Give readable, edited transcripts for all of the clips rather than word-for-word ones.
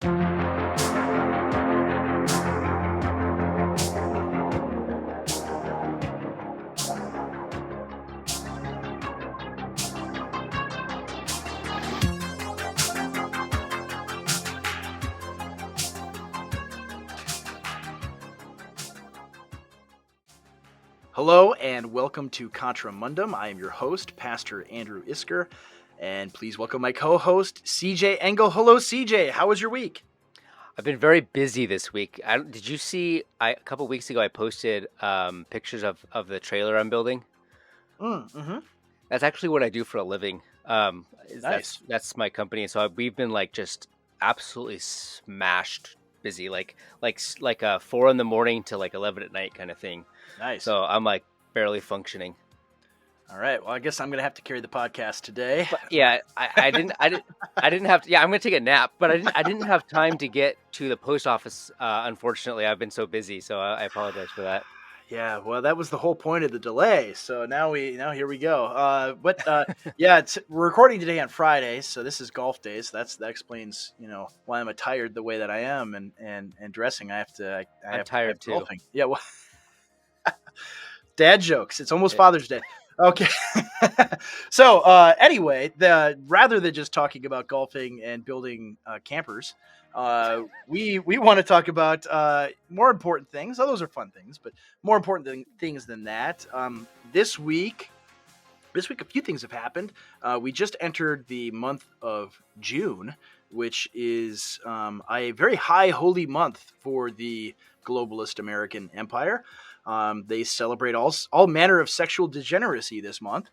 Hello and welcome to Contra Mundum. I am your host, Pastor Andrew Isker, and please welcome my co-host, CJay Engel. Hello, CJay. How was your week? I've been very busy this week. Did you see? A couple weeks ago, I posted pictures of the trailer I'm building. Mm-hmm. That's actually what I do for a living. Nice. That's my company. So we've been like just absolutely smashed busy, like 4 a.m. to like 11 at night kind of thing. Nice. So I'm like barely functioning. All right. Well, I guess I'm gonna have to carry the podcast today. But yeah, I didn't have to. Yeah, I'm gonna take a nap, but I didn't have time to get to the post office. Unfortunately, I've been so busy, so I apologize for that. Yeah, well, that was the whole point of the delay. So now here we go. Yeah, we're recording today on Friday, so this is golf day. So that explains, why I'm attired the way that I am and dressing. I'm tired too. Golfing. Yeah, well, dad jokes. It's almost Father's Day. Okay. So anyway, rather than just talking about golfing and building campers, we want to talk about more important things. Oh, those are fun things, but more important things than that. This week, a few things have happened. We just entered the month of June, which is a very high holy month for the Globalist American Empire. They celebrate all manner of sexual degeneracy this month.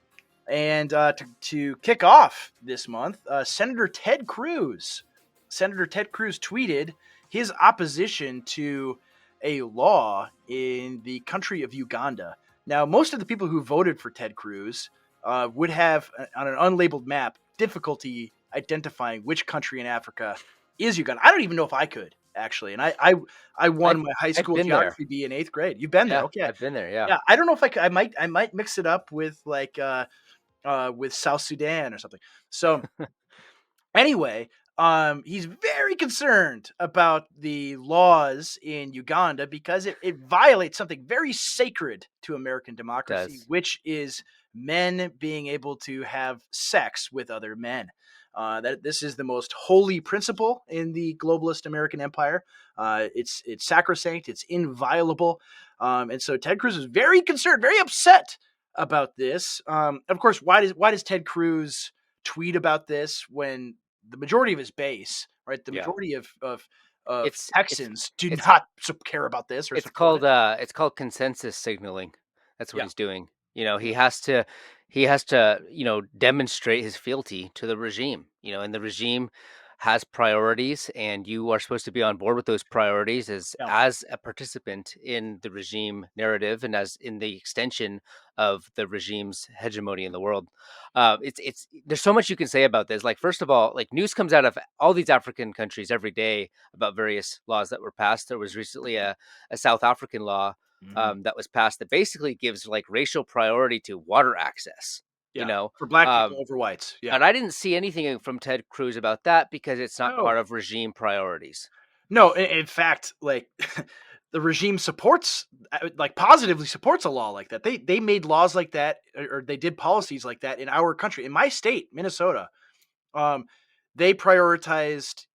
And to kick off this month, Senator Ted Cruz tweeted his opposition to a law in the country of Uganda. Now, most of the people who voted for Ted Cruz would have, on an unlabeled map, difficulty identifying which country in Africa is Uganda. I don't even know if I could, actually. And I won my high school geography B in 8th grade. You've been there, okay? I've been there, yeah. Yeah, I don't know if I could. I might mix it up with with South Sudan or something. So anyway, he's very concerned about the laws in Uganda because it violates something very sacred to American democracy, which is men being able to have sex with other men. That this is the most holy principle in the globalist American empire. It's sacrosanct. It's inviolable. And so Ted Cruz is very concerned, very upset about this. Of course, why does Ted Cruz tweet about this when the majority of his base, right? The majority of Texans do not care about this. Or it's called consensus signaling. That's what he's doing. He has to demonstrate his fealty to the regime. And the regime has priorities, and you are supposed to be on board with those priorities as a participant in the regime narrative and as in the extension of the regime's hegemony in the world. There's so much you can say about this. Like, first of all, like, news comes out of all these African countries every day about various laws that were passed. There was recently a South African law that was passed that basically gives like racial priority to water access. For black people over whites. Yeah. And I didn't see anything from Ted Cruz about that because it's not part of regime priorities. No, in fact, like the regime positively supports a law like that. They made laws like that, or they did policies like that in our country. In my state, Minnesota, they prioritized,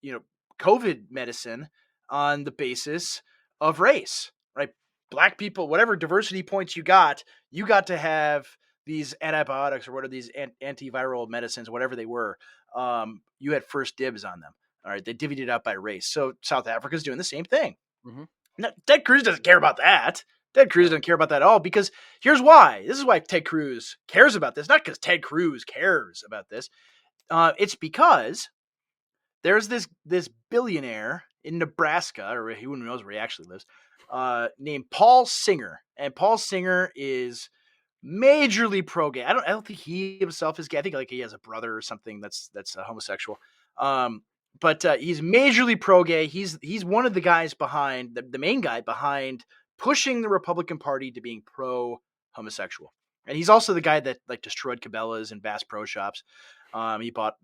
COVID medicine on the basis of race, right? Black people, whatever diversity points you got to have these antibiotics or what are these antiviral medicines, whatever they were, you had first dibs on them. All right, they divvied it up by race. So South Africa's doing the same thing. Mm-hmm. Now, Ted Cruz doesn't care about that. Ted Cruz doesn't care about that at all because here's why. This is why Ted Cruz cares about this. Not because Ted Cruz cares about this. It's because there's this billionaire in Nebraska, or who knows where he actually lives, named Paul Singer. And Paul Singer is majorly pro-gay. I don't think he himself is gay. I think like he has a brother or something that's a homosexual. But he's majorly pro-gay. He's one of the guys behind the main guy behind pushing the Republican Party to being pro-homosexual. And he's also the guy that like destroyed Cabela's and Bass Pro Shops. He bought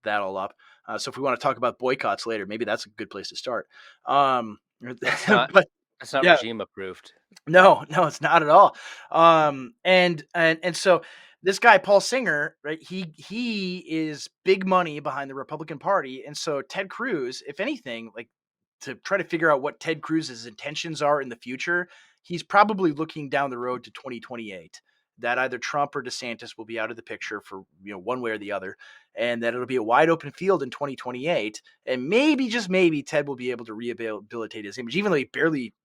that all up. So if we want to talk about boycotts later, maybe that's a good place to start. That's not But that's not yeah, regime approved. no, it's not at all. And so this guy Paul Singer, right? He is big money behind the Republican Party, and so Ted Cruz, if anything, like to try to figure out what Ted Cruz's intentions are in the future, he's probably looking down the road to 2028. That either Trump or DeSantis will be out of the picture for one way or the other, and that it'll be a wide open field in 2028. And maybe, just maybe, Ted will be able to rehabilitate his image, even though he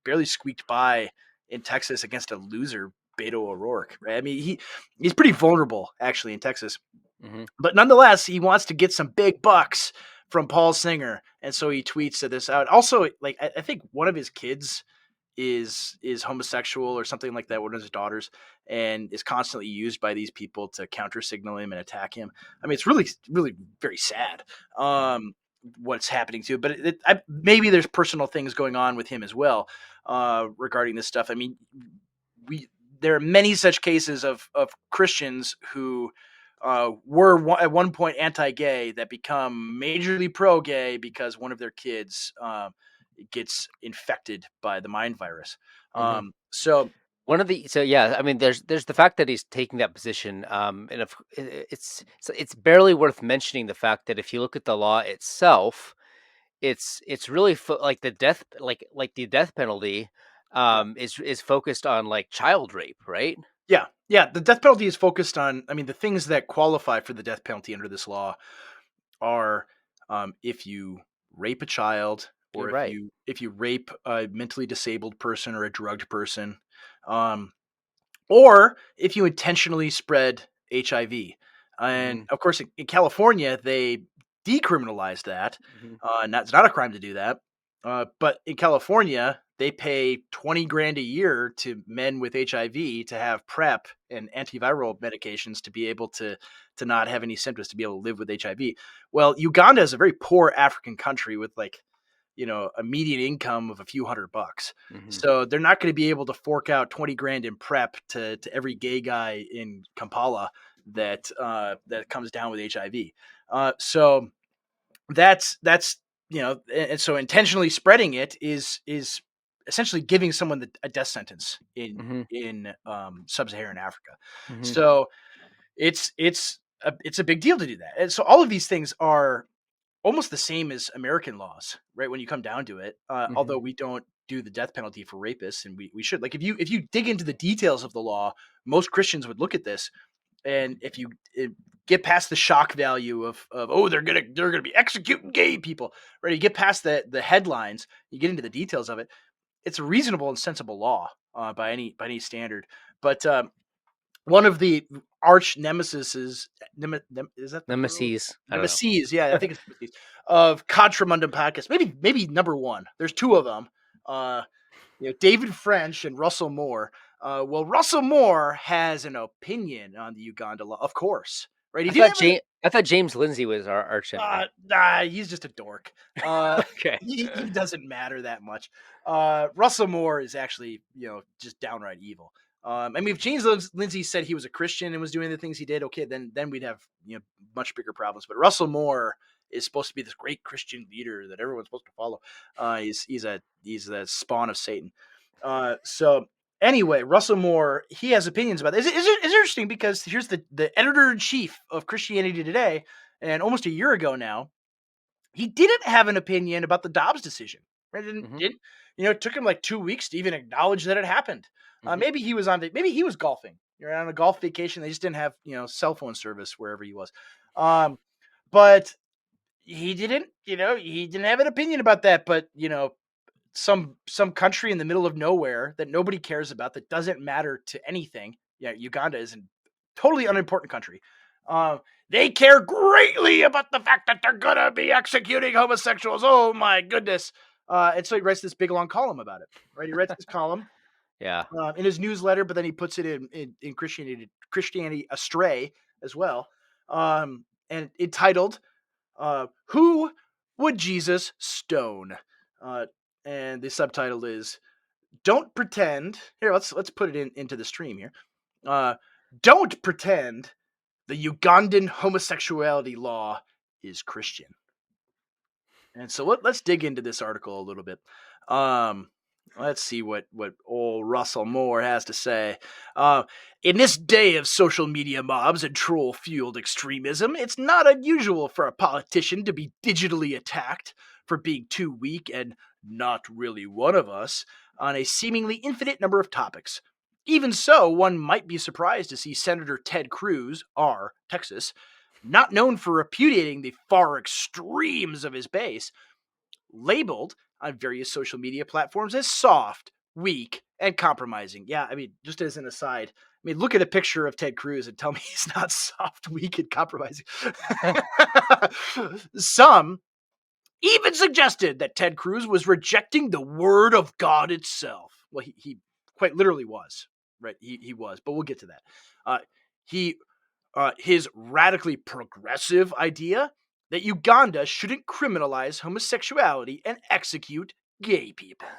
barely squeaked by in Texas against a loser, Beto O'Rourke. Right? I mean, he's pretty vulnerable actually in Texas, Mm-hmm. but nonetheless, he wants to get some big bucks from Paul Singer, and so he tweets this out. Also, like I think one of his kids is homosexual or something like that, one of his daughters, and is constantly used by these people to counter signal him and attack him. I mean, it's really very sad what's happening to him, but maybe there's personal things going on with him as well regarding this stuff. I mean, there are many such cases of Christians who were at one point anti-gay that become majorly pro-gay because one of their kids gets infected by the mind virus. Mm-hmm. So yeah, I mean, there's the fact that he's taking that position, and it's barely worth mentioning the fact that if you look at the law itself, it's really like the death the death penalty yeah, is focused on like child rape, right? yeah, the death penalty is focused on. I mean, the things that qualify for the death penalty under this law are if you rape a child, You're or right. if you rape a mentally disabled person or a drugged person, um, or if you intentionally spread HIV. Mm-hmm. And of course, in California, they decriminalized that. Mm-hmm. It's not a crime to do that. But in California, they pay 20 grand a year to men with HIV to have PrEP and antiviral medications to be able to not have any symptoms, to be able to live with HIV. Well, Uganda is a very poor African country with a median income of a few $100. Mm-hmm. So they're not going to be able to fork out 20 grand in PrEP to every gay guy in Kampala that comes down with HIV. So that's and so intentionally spreading it is essentially giving someone a death sentence in Mm-hmm. sub-Saharan Africa. Mm-hmm. So it's a big deal to do that. And so all of these things are almost the same as American laws, right? When you come down to it, Mm-hmm. although we don't do the death penalty for rapists, and we should. Like, if you dig into the details of the law, most Christians would look at this, and if you get past the shock value of oh, they're gonna be executing gay people, right? You get past the headlines, you get into the details of it. It's a reasonable and sensible law by any standard. But one of the arch nemesis is that the plural? Nemesis. I don't Nemesis, yeah, I know. think it's nemesis of Contra Mundum podcast. Maybe number one. There's two of them. David French and Russell Moore. Well, Russell Moore has an opinion on the Uganda law, of course, right? He didn't have I thought James Lindsay was our arch enemy. Nah, he's just a dork. Okay. He doesn't matter that much. Russell Moore is actually, just downright evil. I mean, if James Lindsay said he was a Christian and was doing the things he did, okay, then we'd have much bigger problems. But Russell Moore is supposed to be this great Christian leader that everyone's supposed to follow. He's the spawn of Satan. So anyway, Russell Moore, he has opinions about this. It's interesting because here's the editor-in-chief of Christianity Today, and almost a year ago now, he didn't have an opinion about the Dobbs decision. Right? Mm-hmm. It took him like 2 weeks to even acknowledge that it happened. Mm-hmm. Maybe he was golfing. You're on a golf vacation. They just didn't have cell phone service wherever he was. But he didn't. He didn't have an opinion about that. But some country in the middle of nowhere that nobody cares about, that doesn't matter to anything. Yeah, Uganda is a totally unimportant country. They care greatly about the fact that they're gonna be executing homosexuals. Oh my goodness! And so he writes this big long column about it. Right? He writes this column Yeah. in his newsletter, but then he puts it in Christianity Astray as well, and entitled "Who Would Jesus Stone?" And the subtitle is "Don't pretend." Here, let's put it into the stream here. Don't pretend the Ugandan homosexuality law is Christian. And so let's dig into this article a little bit. Let's see what old Russell Moore has to say. In this day of social media mobs and troll-fueled extremism, it's not unusual for a politician to be digitally attacked for being too weak and not really one of us on a seemingly infinite number of topics. Even so, one might be surprised to see Senator Ted Cruz, R, Texas, not known for repudiating the far extremes of his base, labeled on various social media platforms as soft, weak, and compromising. Yeah, I mean, just as an aside, I mean, look at a picture of Ted Cruz and tell me he's not soft, weak, and compromising. Some even suggested that Ted Cruz was rejecting the word of God itself. Well, he quite literally was, right? He was, but we'll get to that. His radically progressive idea that Uganda shouldn't criminalize homosexuality and execute gay people,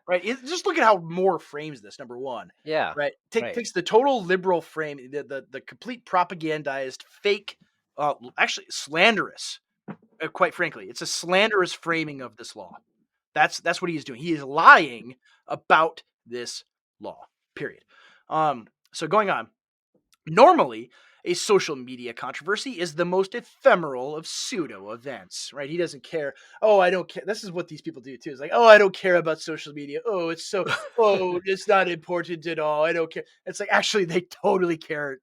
right? Just look at how Moore frames this, number one. Yeah. Right? Right. Takes the total liberal frame, the complete propagandized, fake, actually slanderous, quite frankly. It's a slanderous framing of this law. That's what he's doing. He is lying about this law, period. So going on. Normally, a social media controversy is the most ephemeral of pseudo events, right? He doesn't care. Oh, I don't care. This is what these people do too. It's like, oh, I don't care about social media. Oh, it's not important at all. I don't care. It's like, actually, they totally care.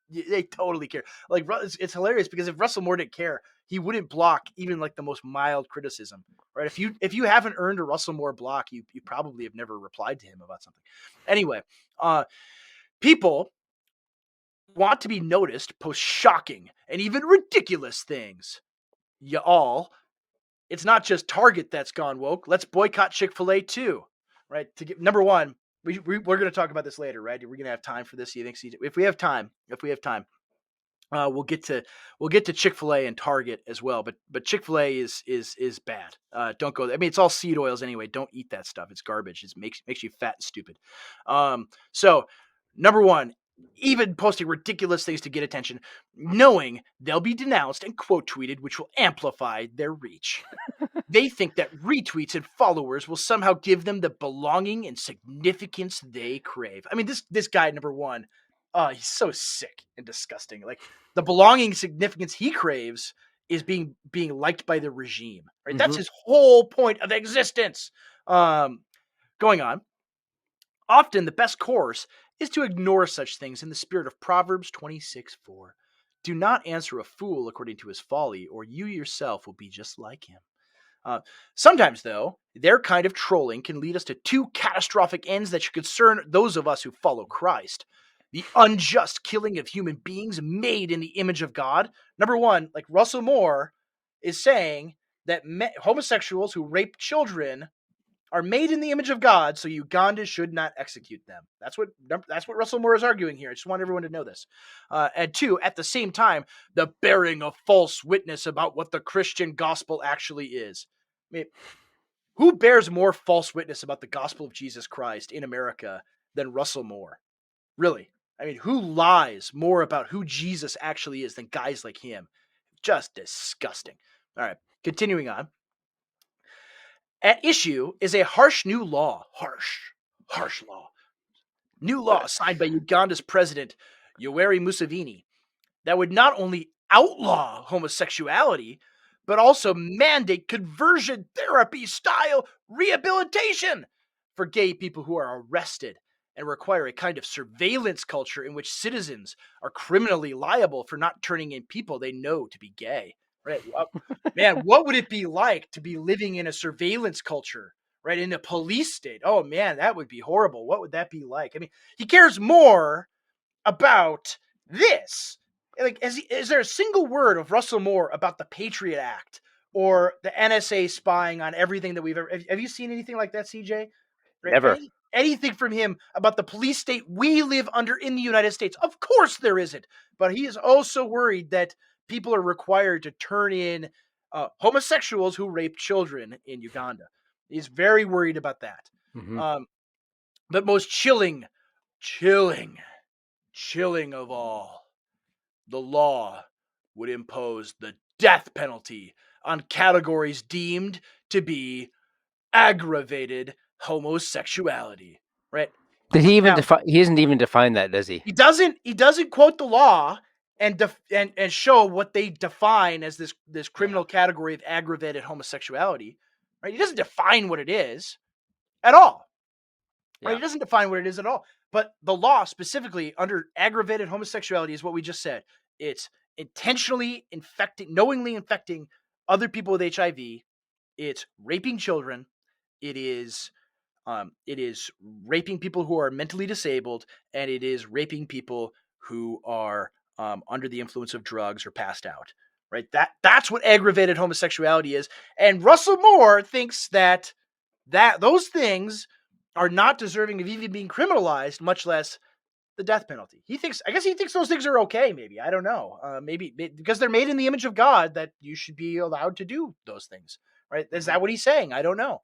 They totally care. Like, it's hilarious because if Russell Moore didn't care, he wouldn't block even like the most mild criticism, right? If you haven't earned a Russell Moore block, you probably have never replied to him about something. Anyway, people want to be noticed, post shocking and even ridiculous things. Y'all, it's not just Target that's gone woke. Let's boycott Chick-fil-A too, right? Number one, we're going to talk about this later, right? We're going to have time for this. You think, CJay? If we have time, we'll get to Chick-fil-A and Target as well. But Chick-fil-A is bad. Don't go there. I mean, it's all seed oils anyway. Don't eat that stuff. It's garbage. It makes you fat and stupid. So number one, even posting ridiculous things to get attention, knowing they'll be denounced and quote tweeted, which will amplify their reach. They think that retweets and followers will somehow give them the belonging and significance they crave. I mean, this guy, number one, he's so sick and disgusting. Like, the belonging significance he craves is being liked by the regime, right? Mm-hmm. That's his whole point of existence. Going on. Often the best course is to ignore such things in the spirit of Proverbs 26:4. Do not answer a fool according to his folly, or you yourself will be just like him. Sometimes, though, their kind of trolling can lead us to two catastrophic ends that should concern those of us who follow Christ. The unjust killing of human beings made in the image of God. Number one, like Russell Moore is saying that homosexuals who rape children are made in the image of God, so Uganda should not execute them. That's what Russell Moore is arguing here. I just want everyone to know this. And two, at the same time, the bearing of false witness about what the Christian gospel actually is. I mean, who bears more false witness about the gospel of Jesus Christ in America than Russell Moore? Really? I mean, who lies more about who Jesus actually is than guys like him? Just disgusting. All right, continuing on. At issue is a harsh new law. Harsh law. New law signed by Uganda's president, Yoweri Museveni, that would not only outlaw homosexuality, but also mandate conversion therapy style rehabilitation for gay people who are arrested, and require a kind of surveillance culture in which citizens are criminally liable for not turning in people they know to be gay. Right? Man, what would it be like to be living in a surveillance culture, right? In a police state? Oh man, that would be horrible. What would that be like? I mean, he cares more about this. Like, is there a single word of Russell Moore about the Patriot Act or the NSA spying on everything that we've ever? Have you seen anything like that, CJay? Right? Never. Anything from him about the police state we live under in the United States? Of course there isn't. But he is also worried that people are required to turn in homosexuals who rape children in Uganda. He's very worried about that. Mm-hmm. But most chilling of all, the law would impose the death penalty on categories deemed to be aggravated homosexuality, right? Did he even Now, define? He doesn't even define that, does he? he doesn't quote the law and show what they define as this criminal category of aggravated homosexuality, right? He doesn't define what it is at all. Right? He doesn't define what it is at all. But the law specifically under aggravated homosexuality is what we just said. It's intentionally knowingly infecting other people with HIV. It's raping children. It is raping people who are mentally disabled, and it is raping people who are under the influence of drugs or passed out. Right? That's what aggravated homosexuality is. And Russell Moore thinks that those things are not deserving of even being criminalized, much less the death penalty. I guess he thinks those things are okay, maybe. I don't know. Maybe because they're made in the image of God, that you should be allowed to do those things, right? Is that what he's saying? I don't know.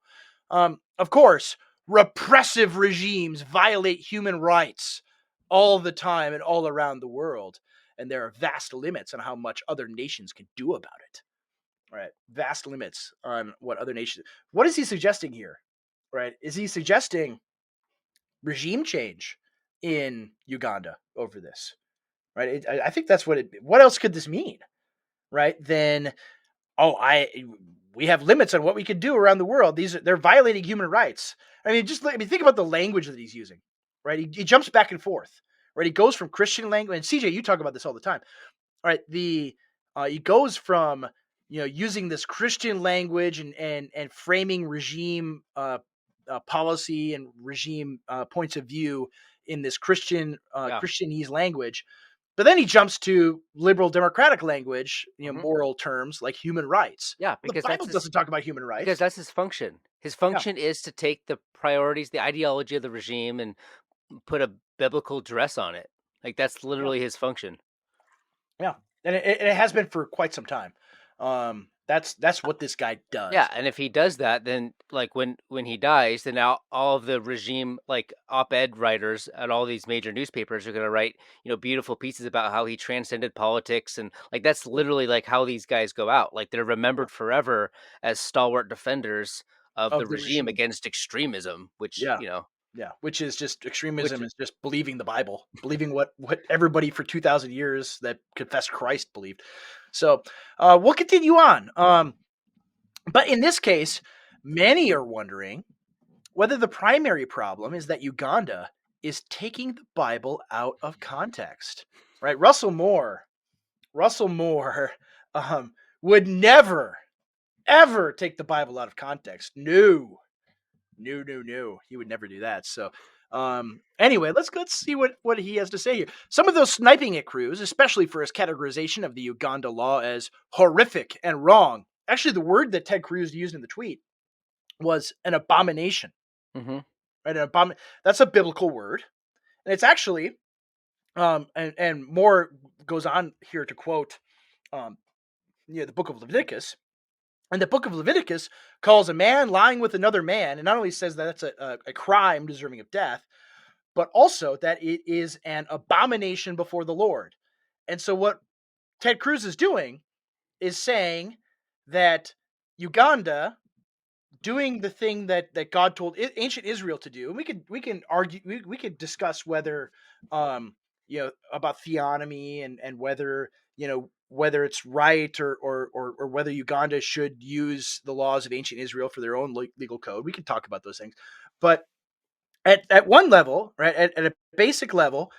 Of course, repressive regimes violate human rights all the time and all around the world, and there are vast limits on how much other nations can do about it. Right, vast limits on what other nations. What is he suggesting here? Right, is he suggesting regime change in Uganda over this? Right, I think that's what it. What else could this mean? Right, then we have limits on what we can do around the world. They're violating human rights. I mean, think about the language that he's using. Right, he jumps back and forth. Right, he goes from Christian language, and CJay, you talk about this all the time. All right, he goes from using this Christian language and framing regime policy and regime points of view in this Christianese language, but then he jumps to liberal democratic language, moral terms like human rights. Yeah, Well, because the Bible doesn't talk about human rights. Because that's his function. His function is to take the priorities, the ideology of the regime, and put a biblical dress on it. Like that's literally his function. Yeah, and it has been for quite some time. That's what this guy does. Yeah, and if he does that, then like when he dies, then now all of the regime like op-ed writers at all these major newspapers are going to write beautiful pieces about how he transcended politics, and like that's literally like how these guys go out. Like they're remembered forever as stalwart defenders of the regime against extremism, which which is just extremism, is just believing the Bible, believing what everybody for 2,000 years that confessed Christ believed. So we'll continue on. But in this case, many are wondering whether the primary problem is that Uganda is taking the Bible out of context. Right? Russell Moore would never, ever take the Bible out of context. No. He would never do that. So anyway, let's see what he has to say here. Some of those sniping at Cruz, especially for his categorization of the Uganda law as horrific and wrong. Actually, the word that Ted Cruz used in the tweet was an abomination. Mm-hmm. Right? That's a biblical word. And it's actually, and Moore goes on here to quote the book of Leviticus. And the book of Leviticus calls a man lying with another man, and not only says that that's a crime deserving of death, but also that it is an abomination before the Lord. And so what Ted Cruz is doing is saying that Uganda doing the thing that God told ancient Israel to do, and we can argue, we could discuss whether about theonomy and whether whether it's right or whether Uganda should use the laws of ancient Israel for their own legal code. We can talk about those things. But at one level, right, at a basic level,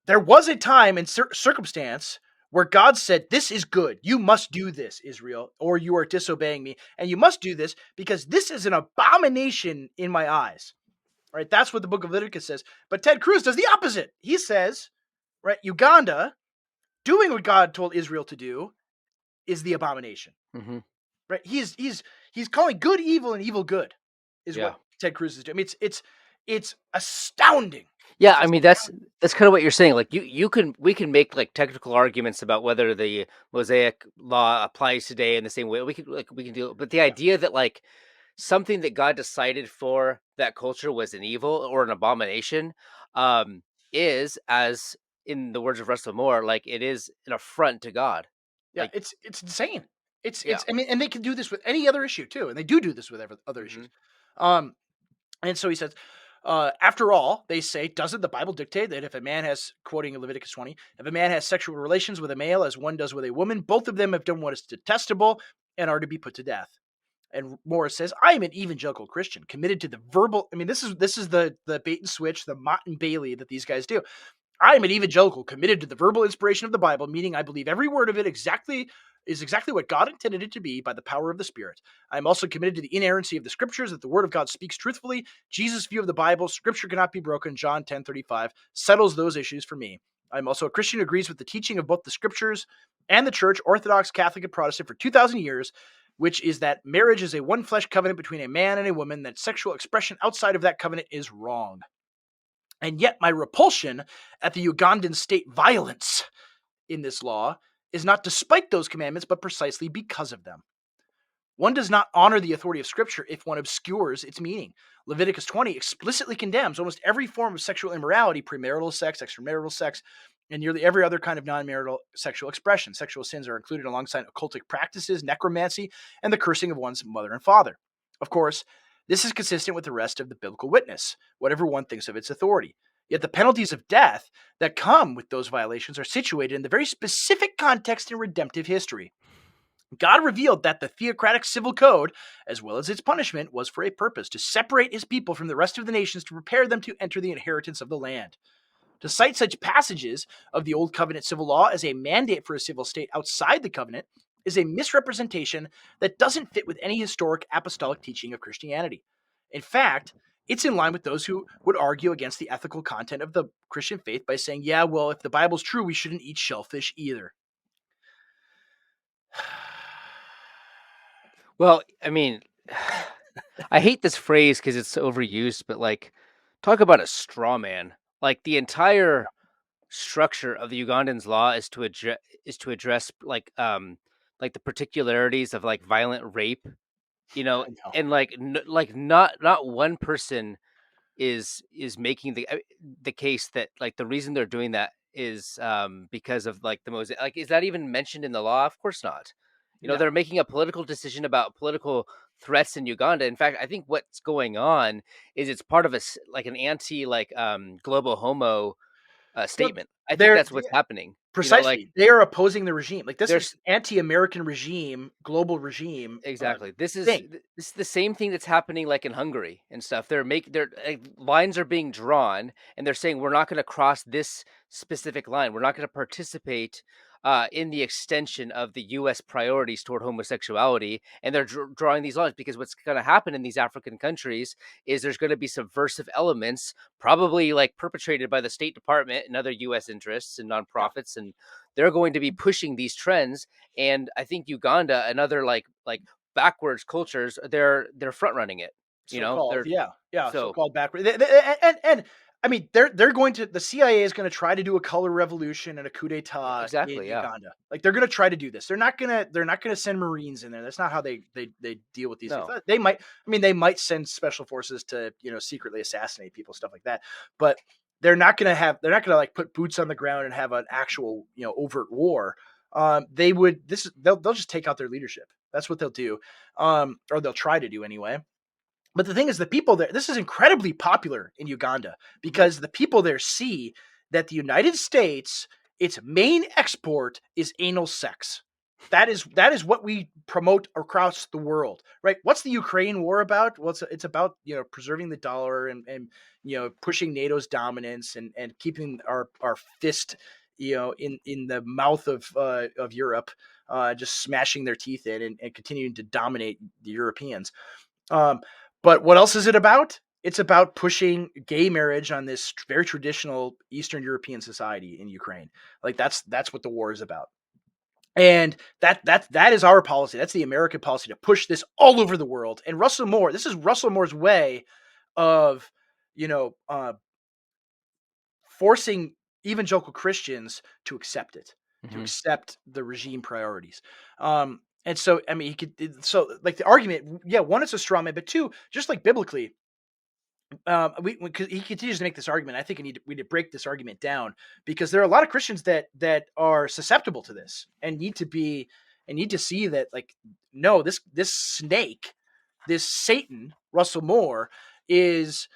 there was a time and circumstance where God said, this is good. You must do this, Israel, or you are disobeying me. And you must do this because this is an abomination in my eyes. Right? That's what the book of Leviticus says. But Ted Cruz does the opposite. He says, right, Uganda doing what God told Israel to do is the abomination. Mm-hmm. Right? He's calling good evil and evil good is what Ted Cruz is doing. I mean, it's astounding. Yeah, I mean that's kind of what you're saying. Like we can make like technical arguments about whether the Mosaic law applies today in the same way. We can do it, but the idea that like something that God decided for that culture was an evil or an abomination is, as in the words of Russell Moore, like it is an affront to God. Yeah, Like, it's insane. yeah. I mean, and they can do this with any other issue too, and they do this with other Hmm. issues. Um, and so he says, after all, they say, doesn't the Bible dictate that if a man has, quoting Leviticus 20, if a man has sexual relations with a male as one does with a woman, both of them have done what is detestable and are to be put to death. And Morris says, I am an evangelical Christian committed to the verbal. I mean, this is the bait and switch, the Mott and Bailey that these guys do. I am an evangelical committed to the verbal inspiration of the Bible, meaning I believe every word of it is exactly what God intended it to be by the power of the Spirit. I am also committed to the inerrancy of the Scriptures, that the Word of God speaks truthfully. Jesus' view of the Bible, Scripture cannot be broken, John 10:35, settles those issues for me. I'm also a Christian who agrees with the teaching of both the Scriptures and the Church, Orthodox, Catholic, and Protestant, for 2,000 years, which is that marriage is a one flesh covenant between a man and a woman, that sexual expression outside of that covenant is wrong. And yet my repulsion at the Ugandan state violence in this law is not despite those commandments, but precisely because of them. One does not honor the authority of Scripture if one obscures its meaning. Leviticus 20 explicitly condemns almost every form of sexual immorality, premarital sex, extramarital sex, and nearly every other kind of non-marital sexual expression. Sexual sins are included alongside occultic practices, necromancy, and the cursing of one's mother and father. Of course, this is consistent with the rest of the biblical witness, whatever one thinks of its authority. Yet the penalties of death that come with those violations are situated in the very specific context in redemptive history. God revealed that the theocratic civil code, as well as its punishment, was for a purpose: to separate his people from the rest of the nations, to prepare them to enter the inheritance of the land. To cite such passages of the Old Covenant civil law as a mandate for a civil state outside the covenant is a misrepresentation that doesn't fit with any historic apostolic teaching of Christianity. In fact, it's in line with those who would argue against the ethical content of the Christian faith by saying, yeah, well, if the Bible's true, we shouldn't eat shellfish either. Well, I mean, I hate this phrase because it's overused, but like, talk about a straw man. Like the entire structure of the Ugandan's law is to address like the particularities of like violent rape, I know. and like not one person is making the case that like the reason they're doing that is because of like the Mosaic. Like, is that even mentioned in the law? Of course not. No. They're making a political decision about political threats in Uganda. In fact, I think what's going on is it's part of like an anti like global homo Well, statement. I think they're that's what's happening. Like precisely, they are opposing the regime. Like, this is there's anti-American regime, global regime exactly. thing. This is the same thing that's happening like in Hungary and stuff. Their like, lines are being drawn, and they're saying we're not going to cross this specific line. We're not going to participate in the extension of the U.S. priorities toward homosexuality, and they're drawing these lines because what's going to happen in these African countries is there's going to be subversive elements, probably like perpetrated by the State Department and other U.S. interests and Yeah. nonprofits, and they're going to be pushing these trends. And I think Uganda and other like backwards cultures, they're front running it. So-called, They're yeah, so so-called backward. And I mean, they're going to the CIA is going to try to do a color revolution and a coup d'état in exactly, yeah. Uganda. Like, they're going to try to do this. They're not going to send Marines in there. That's not how they deal with these things. No. They might, I mean, they might send special forces to secretly assassinate people, stuff like that. But they're not going to like put boots on the ground and have an actual overt war. They'll just take out their leadership. That's what they'll do, or they'll try to do anyway. But the thing is, the people there, this is incredibly popular in Uganda Mhm. because the people there see that the United States, its main export is anal sex. That is what we promote across the world, right? What's the Ukraine war about? Well, it's about preserving the dollar and pushing NATO's dominance and keeping our fist in the mouth of Europe, just smashing their teeth in and continuing to dominate the Europeans. Um, but what else is it about? It's about pushing gay marriage on this very traditional Eastern European society in Ukraine. Like, that's what the war is about. And that is our policy. That's the American policy, to push this all over the world. And this is Russell Moore's way of, you know, uh, forcing evangelical Christians to accept it, to Mhm. accept the regime priorities. And so, I mean, so like the argument, yeah, one, it's a straw man, but two, just like biblically, he continues to make this argument. I think we need to break this argument down, because there are a lot of Christians that are susceptible to this and need to see that, like, no, this snake, this Satan, Russell Moore, is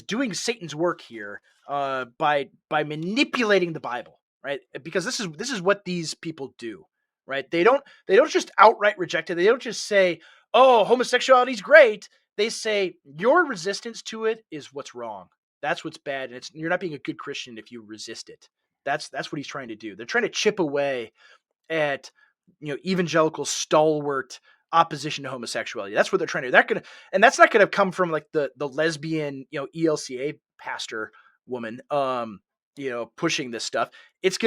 doing Satan's work here by manipulating the Bible, right? Because this is what these people do, right? They don't just outright reject it. They don't just say, "Oh, homosexuality is great." They say your resistance to it is what's wrong. That's what's bad, and you're not being a good Christian if you resist it. That's what he's trying to do. They're trying to chip away at evangelical stalwart opposition to homosexuality. That's what they're trying to do. That's not gonna come from like the lesbian ELCA pastor woman pushing this stuff. It's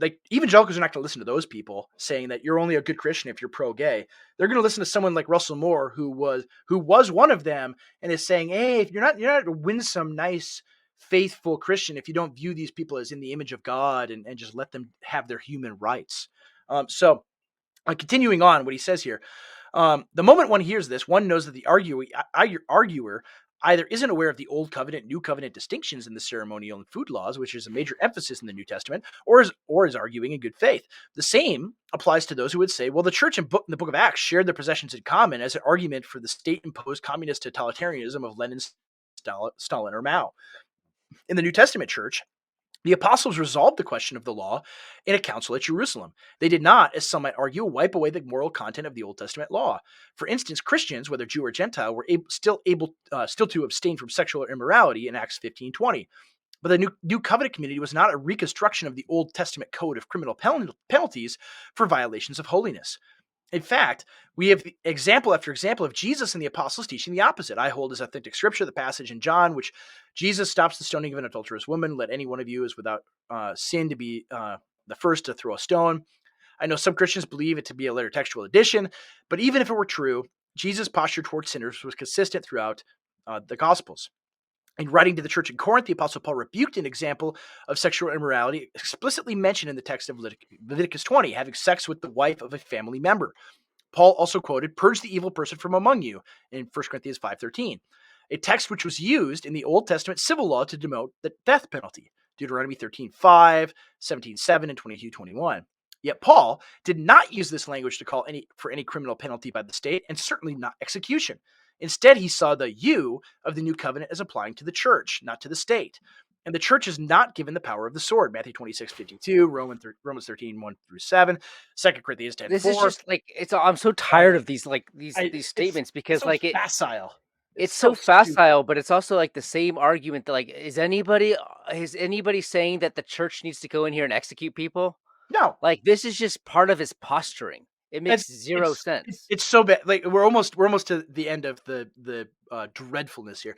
like evangelicals are not going to listen to those people saying that you're only a good Christian if you're pro-gay. They're going to listen to someone like Russell Moore, who was one of them, and is saying, hey, if you're not a winsome, nice, faithful Christian if you don't view these people as in the image of God and just let them have their human rights. So continuing on what he says here, the moment one hears this, one knows that the arguer either isn't aware of the Old Covenant, New Covenant distinctions in the ceremonial and food laws, which is a major emphasis in the New Testament, or is arguing in good faith. The same applies to those who would say, well, the church in the book of Acts shared their possessions in common, as an argument for the state-imposed communist totalitarianism of Lenin, Stalin, or Mao. In the New Testament church, the apostles resolved the question of the law in a council at Jerusalem. They did not, as some might argue, wipe away the moral content of the Old Testament law. For instance, Christians, whether Jew or Gentile, were still to abstain from sexual immorality in Acts 15:20. But the New Covenant community was not a reconstruction of the Old Testament code of criminal penalties for violations of holiness. In fact, we have example after example of Jesus and the apostles teaching the opposite. I hold as authentic scripture the passage in John, which Jesus stops the stoning of an adulterous woman. Let any one of you is without sin to be the first to throw a stone. I know some Christians believe it to be a later textual addition, but even if it were true, Jesus' posture towards sinners was consistent throughout the Gospels. In writing to the church in Corinth, the Apostle Paul rebuked an example of sexual immorality explicitly mentioned in the text of Leviticus 20, having sex with the wife of a family member. Paul also quoted, "Purge the evil person from among you," in 1 Corinthians 5:13, a text which was used in the Old Testament civil law to denote the death penalty, Deuteronomy 13:5, 17:7, and 22:21. Yet Paul did not use this language to call for any criminal penalty by the state, and certainly not execution. Instead, he saw the "you" of the new covenant as applying to the church, not to the state. And the church is not given the power of the sword. Matthew 26:52, Romans 13:1-7, 2 Corinthians 10:4. This is just like I'm so tired of these statements, because so facile. It's so facile, but it's also like the same argument that, like, is anybody saying that the church needs to go in here and execute people? No. Like, this is just part of his posturing. It makes zero sense. It's so bad. Like, we're almost to the end of the dreadfulness here.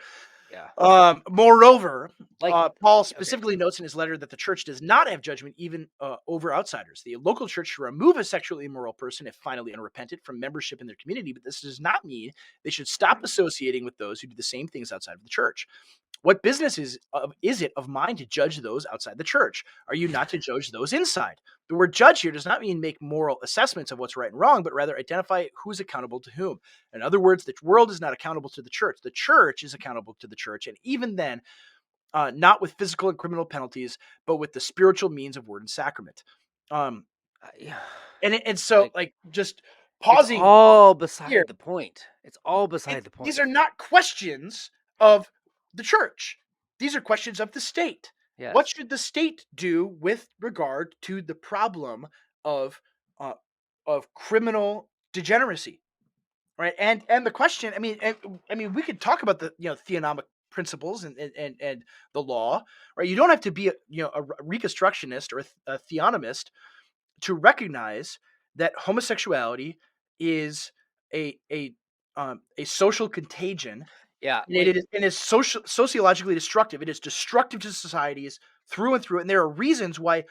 Yeah. Moreover, Paul specifically notes in his letter that the church does not have judgment even over outsiders. The local church should remove a sexually immoral person, if finally unrepentant, from membership in their community, but this does not mean they should stop associating with those who do the same things outside of the church. What business is it of mine to judge those outside the church? Are you not to judge those inside? The word judge here does not mean make moral assessments of what's right and wrong, but rather identify who's accountable to whom. In other words, the world is not accountable to the church. The church is accountable to the church, and even then, not with physical and criminal penalties, but with the spiritual means of word and sacrament. And so, like, just pausing. It's all beside the point. It's all beside the point. These are not questions of the church. These are questions of the state. Yes. What should the state do with regard to the problem of criminal degeneracy, right? And the question, I mean, we could talk about the theonomic principles and the law, right? You don't have to be a reconstructionist or a theonomist to recognize that homosexuality is a social contagion. Yeah, and it is sociologically destructive. It is destructive to societies through and through. And there are reasons why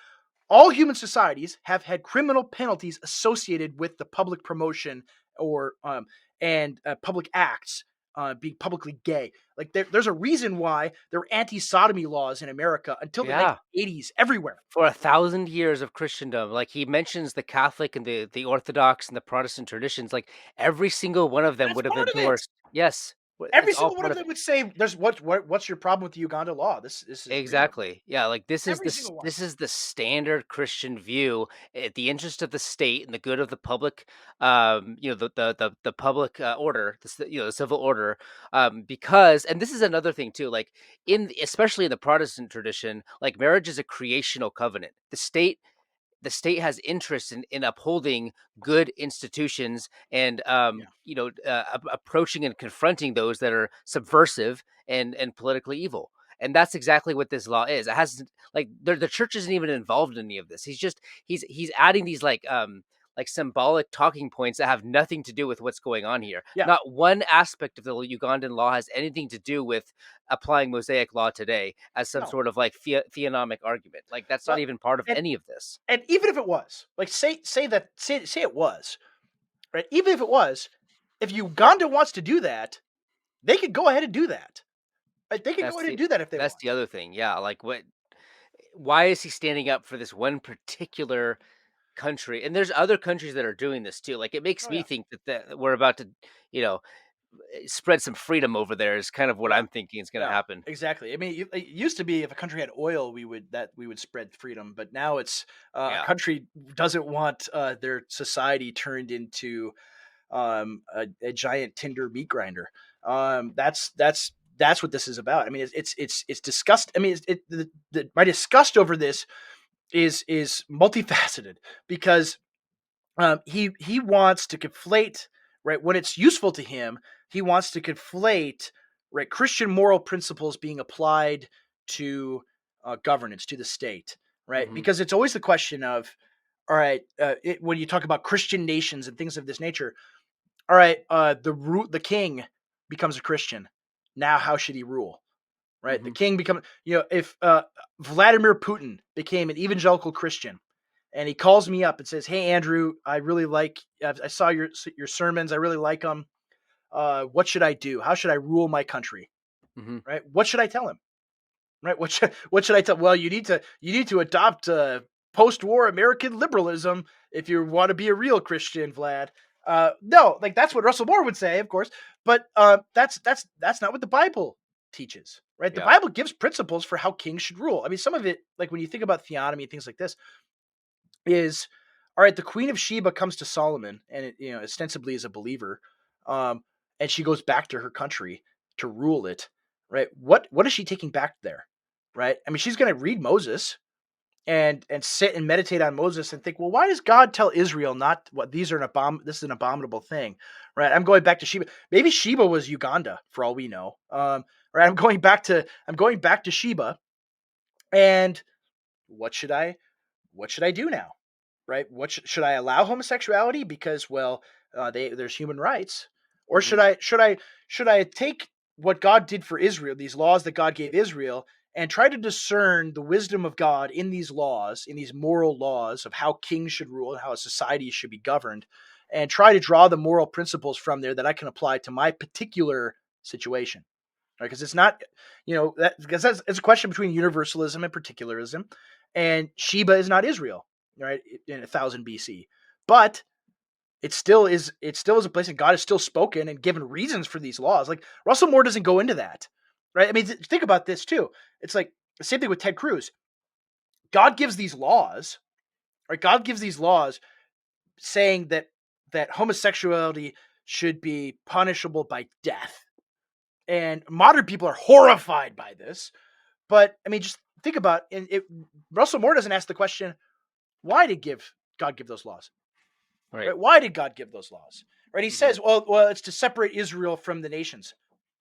all human societies have had criminal penalties associated with the public promotion or public acts, being publicly gay. Like, there's a reason why there were anti-sodomy laws in America until the 1980s everywhere. For 1,000 years of Christendom. Like, he mentions the Catholic and the Orthodox and the Protestant traditions. Like, every single one of them would have endorsed. Yes. Every It's all single one part of of them it. would say, "There's what's your problem with the Uganda law? This is weird." Exactly. Yeah, like Every single one. this is the standard Christian view at the interest of the state and the good of the public, the public order, the civil order, because, and this is another thing too, like especially in the Protestant tradition, like marriage is a creational covenant. The state has interest in upholding good institutions and Yeah. approaching and confronting those that are subversive and politically evil. And that's exactly what this law is. It has like the church isn't even involved in any of this. He's adding these like symbolic talking points that have nothing to do with what's going on here. Yeah. Not one aspect of the Ugandan law has anything to do with applying Mosaic law today as some No. sort of like theonomic argument. Like that's not Well, even part of and any of this. and even if it was, like say it was, right? Even if it was, if Uganda wants to do that, they could go ahead and do that. Right? They could go That's ahead and the do that if they that's want. the other thing. Yeah, like what why is he standing up for this one particular country? And there's other countries that are doing this too. Like it makes Oh me yeah. think that we're about to, you know, spread some freedom over there is kind of what Yeah. I'm thinking is going to Yeah, happen. exactly. I mean, it used to be if a country had oil, we would spread freedom, but now it's a Yeah. country doesn't want their society turned into a giant Tinder meat grinder. That's what this is about. I mean, it's disgust. I mean, my disgust over this is multifaceted because he wants to conflate, right, when it's useful to him. He wants to conflate, right, Christian moral principles being applied to governance, to the state, right, Hmm. because it's always the question of, all right, when you talk about Christian nations and things of this nature, all right, the king becomes a Christian. Now, how should he rule? Right, the Hmm. king becomes, if Vladimir Putin became an evangelical Christian, and he calls me up and says, "Hey, Andrew, I really like. I saw your sermons. I really like them. What should I do? How should I rule my country? Hmm. Right? What should I tell him? Right? What should I tell? Well, you need to adopt post-war American liberalism if you want to be a real Christian, Vlad. No, like that's what Russell Moore would say, of course, but that's not what the Bible teaches. Right? The Yeah. Bible gives principles for how kings should rule. I mean, some of it, like when you think about theonomy and things like this, is all right. The Queen of Sheba comes to Solomon, and ostensibly is a believer, um, and she goes back to her country to rule it. Right? What is she taking back there? Right? I mean, she's going to read Moses and sit and meditate on Moses and think, well, why does God tell Israel not what these are this is an abominable thing? Right? I'm going back to Sheba. Maybe Sheba was Uganda for all we know. Right? I'm going back to Sheba, and what should I do now? Right? What should I allow homosexuality because, well, there's human rights, or should Hmm. I should I should I take what God did for Israel, these laws that God gave Israel, and try to discern the wisdom of God in these laws, in these moral laws of how kings should rule and how a society should be governed, and try to draw the moral principles from there that I can apply to my particular situation? Right? Because it's not, because it's a question between universalism and particularism, and Sheba is not Israel, right? In 1000 BC, but it still is a place that God has still spoken and given reasons for these laws. Like Russell Moore doesn't go into that, right? I mean, think about this too. It's like the same thing with Ted Cruz. God gives these laws, right? God gives these laws saying that homosexuality should be punishable by death, and modern people are horrified by this. But I mean, just think about Russell Moore doesn't ask the question, why did God give those laws? Right. Right? Why did God give those laws? Right? He Hmm. says, well, it's to separate Israel from the nations.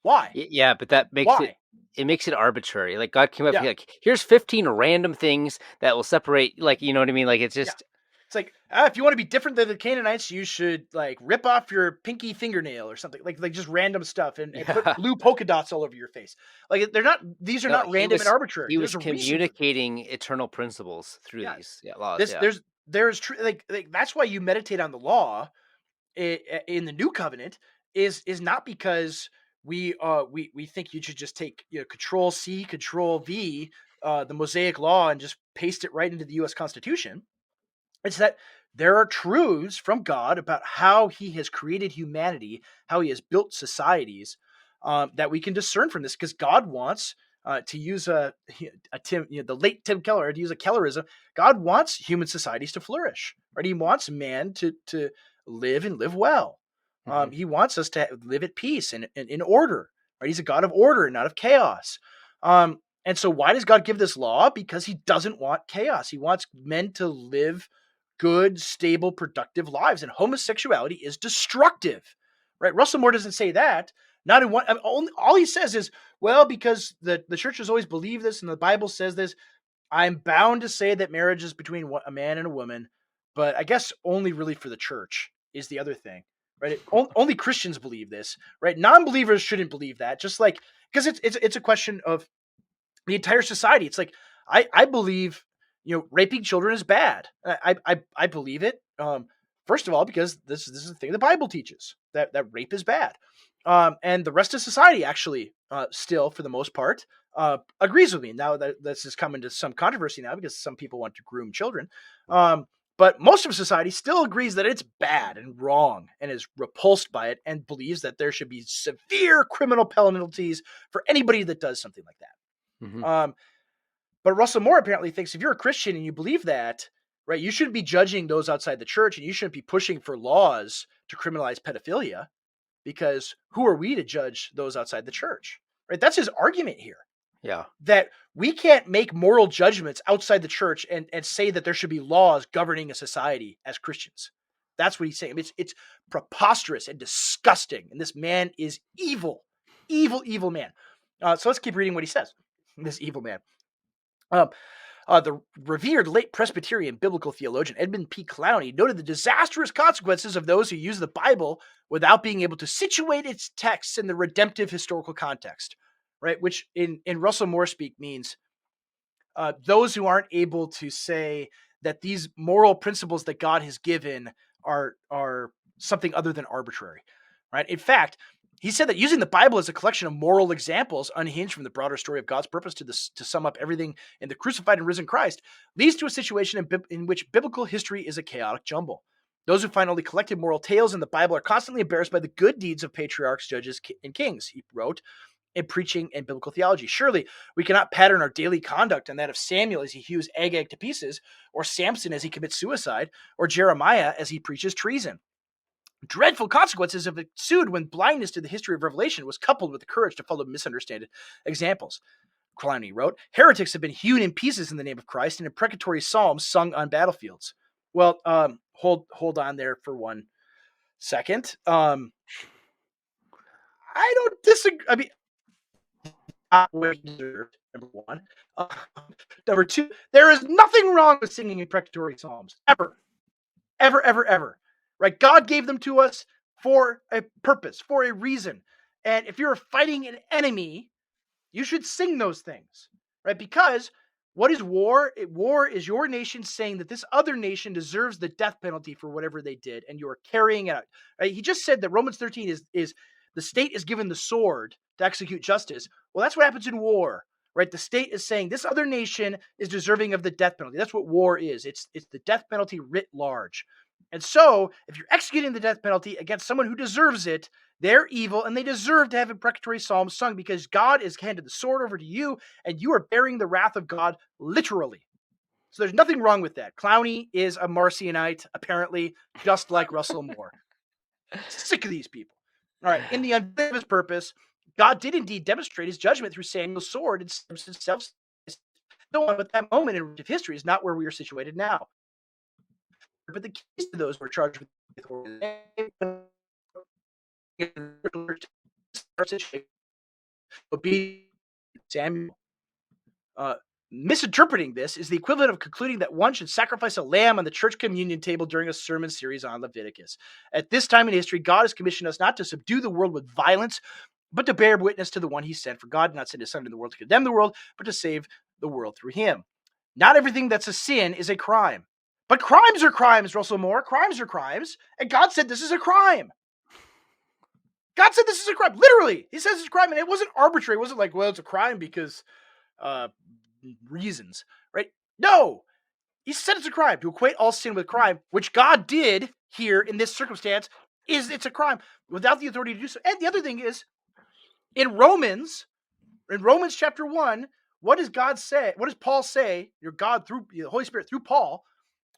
Why? Yeah, but that makes Why? it makes it arbitrary. Like God came up Yeah, like here's 15 random things that will separate. Like you know what I mean? Like it's yeah. just It's like, if you want to be different than the Canaanites, you should like rip off your pinky fingernail or something, like just random stuff, and put yeah. blue polka dots all over your face. Like these are No, not random and arbitrary. he There's was a reason for this. communicating eternal principles through Yeah, these laws. this Yeah. there's true, like that's why you meditate on the law in the new covenant is not because we think you should just take control C control V the Mosaic law and just paste it right into the US Constitution. It's that there are truths from God about how he has created humanity, how he has built societies, that we can discern from this, because God wants, to use the late Tim Keller, to use a Kellerism, God wants human societies to flourish, right? He wants man to live and live well. He wants us to live at peace and in order, right? He's a God of order, not of chaos. And so why does God give this law? Because he doesn't want chaos. He wants men to live good, stable, productive lives. And homosexuality is destructive, right? Russell Moore doesn't say that. Not in one. I mean, all he says is, well, because the church has always believed this and the Bible says this, I'm bound to say that marriage is between a man and a woman, but I guess only really for the church is the other thing, right? Only Christians believe this, right? Non-believers shouldn't believe that. Just like, because it's a question of the entire society. It's like, I believe, raping children is bad. I believe it. First of all, because this is the thing the Bible teaches, that rape is bad. And the rest of society actually, still, for the most part, agrees with me. Now that this is coming to some controversy now, because some people want to groom children. But most of society still agrees that it's bad and wrong and is repulsed by it and believes that there should be severe criminal penalties for anybody that does something like that. But Russell Moore apparently thinks if you're a Christian and you believe that, right, you shouldn't be judging those outside the church, and you shouldn't be pushing for laws to criminalize pedophilia, because who are we to judge those outside the church, right? That's his argument here. Yeah. That we can't make moral judgments outside the church and say that there should be laws governing a society as Christians. That's what he's saying. I mean, it's preposterous and disgusting. And this man is evil, evil man. So let's keep reading what he says. This evil man. The revered late Presbyterian biblical theologian Edmund P. Clowney noted the disastrous consequences of those who use the Bible without being able to situate its texts in the redemptive historical context, right? Which in Russell Moore speak means those who aren't able to say that these moral principles that God has given are something other than arbitrary, right? In fact, he said that using the Bible as a collection of moral examples unhinged from the broader story of God's purpose to sum up everything in the crucified and risen Christ leads to a situation in which biblical history is a chaotic jumble. Those who find only collected moral tales in the Bible are constantly embarrassed by the good deeds of patriarchs, judges, and kings, he wrote, in preaching and biblical theology. Surely we cannot pattern our daily conduct on that of Samuel as he hews Agag to pieces, or Samson as he commits suicide, or Jeremiah as he preaches treason. Dreadful consequences have ensued when blindness to the history of Revelation was coupled with the courage to follow misunderstood examples. Clowney wrote, heretics have been hewn in pieces in the name of Christ and imprecatory psalms sung on battlefields. Well, hold on there for 1 second. I don't disagree. I mean, not where he deserved, number one. Number two, there is nothing wrong with singing imprecatory psalms, ever. Right? God gave them to us for a purpose, for a reason. And if you're fighting an enemy, you should sing those things, right? Because what is war? War is your nation saying that this other nation deserves the death penalty for whatever they did, and you are carrying it out. Right? He just said that Romans 13 is the state is given the sword to execute justice. Well, that's what happens in war, right? The state is saying this other nation is deserving of the death penalty. That's what war is. It's the death penalty writ large. And so, if you're executing the death penalty against someone who deserves it, they're evil and they deserve to have imprecatory psalms sung because God has handed the sword over to you and you are bearing the wrath of God literally. So there's nothing wrong with that. Clowney is a Marcionite, apparently, just like Russell Moore. Sick of these people. All right, in the unveiling of his purpose, God did indeed demonstrate his judgment through Samuel's sword and himself. But that moment in history is not where we are situated now. But the keys to those who are charged with authority Samuel. Misinterpreting this is the equivalent of concluding that one should sacrifice a lamb on the church communion table during a sermon series on Leviticus. At this time in history, God has commissioned us not to subdue the world with violence, but to bear witness to the one he sent. For God did not send his son into the world to condemn the world, but to save the world through him. Not everything that's a sin is a crime. But crimes are crimes, Russell Moore. Crimes are crimes. And God said this is a crime. God said this is a crime. Literally. He says it's a crime. And it wasn't arbitrary. It wasn't like, well, it's a crime because reasons, right? No. He said it's a crime. To equate all sin with crime, which God did here in this circumstance, it's a crime without the authority to do so. And the other thing is, In Romans chapter 1, what does God say? What does Paul say? Your God through the Holy Spirit through Paul.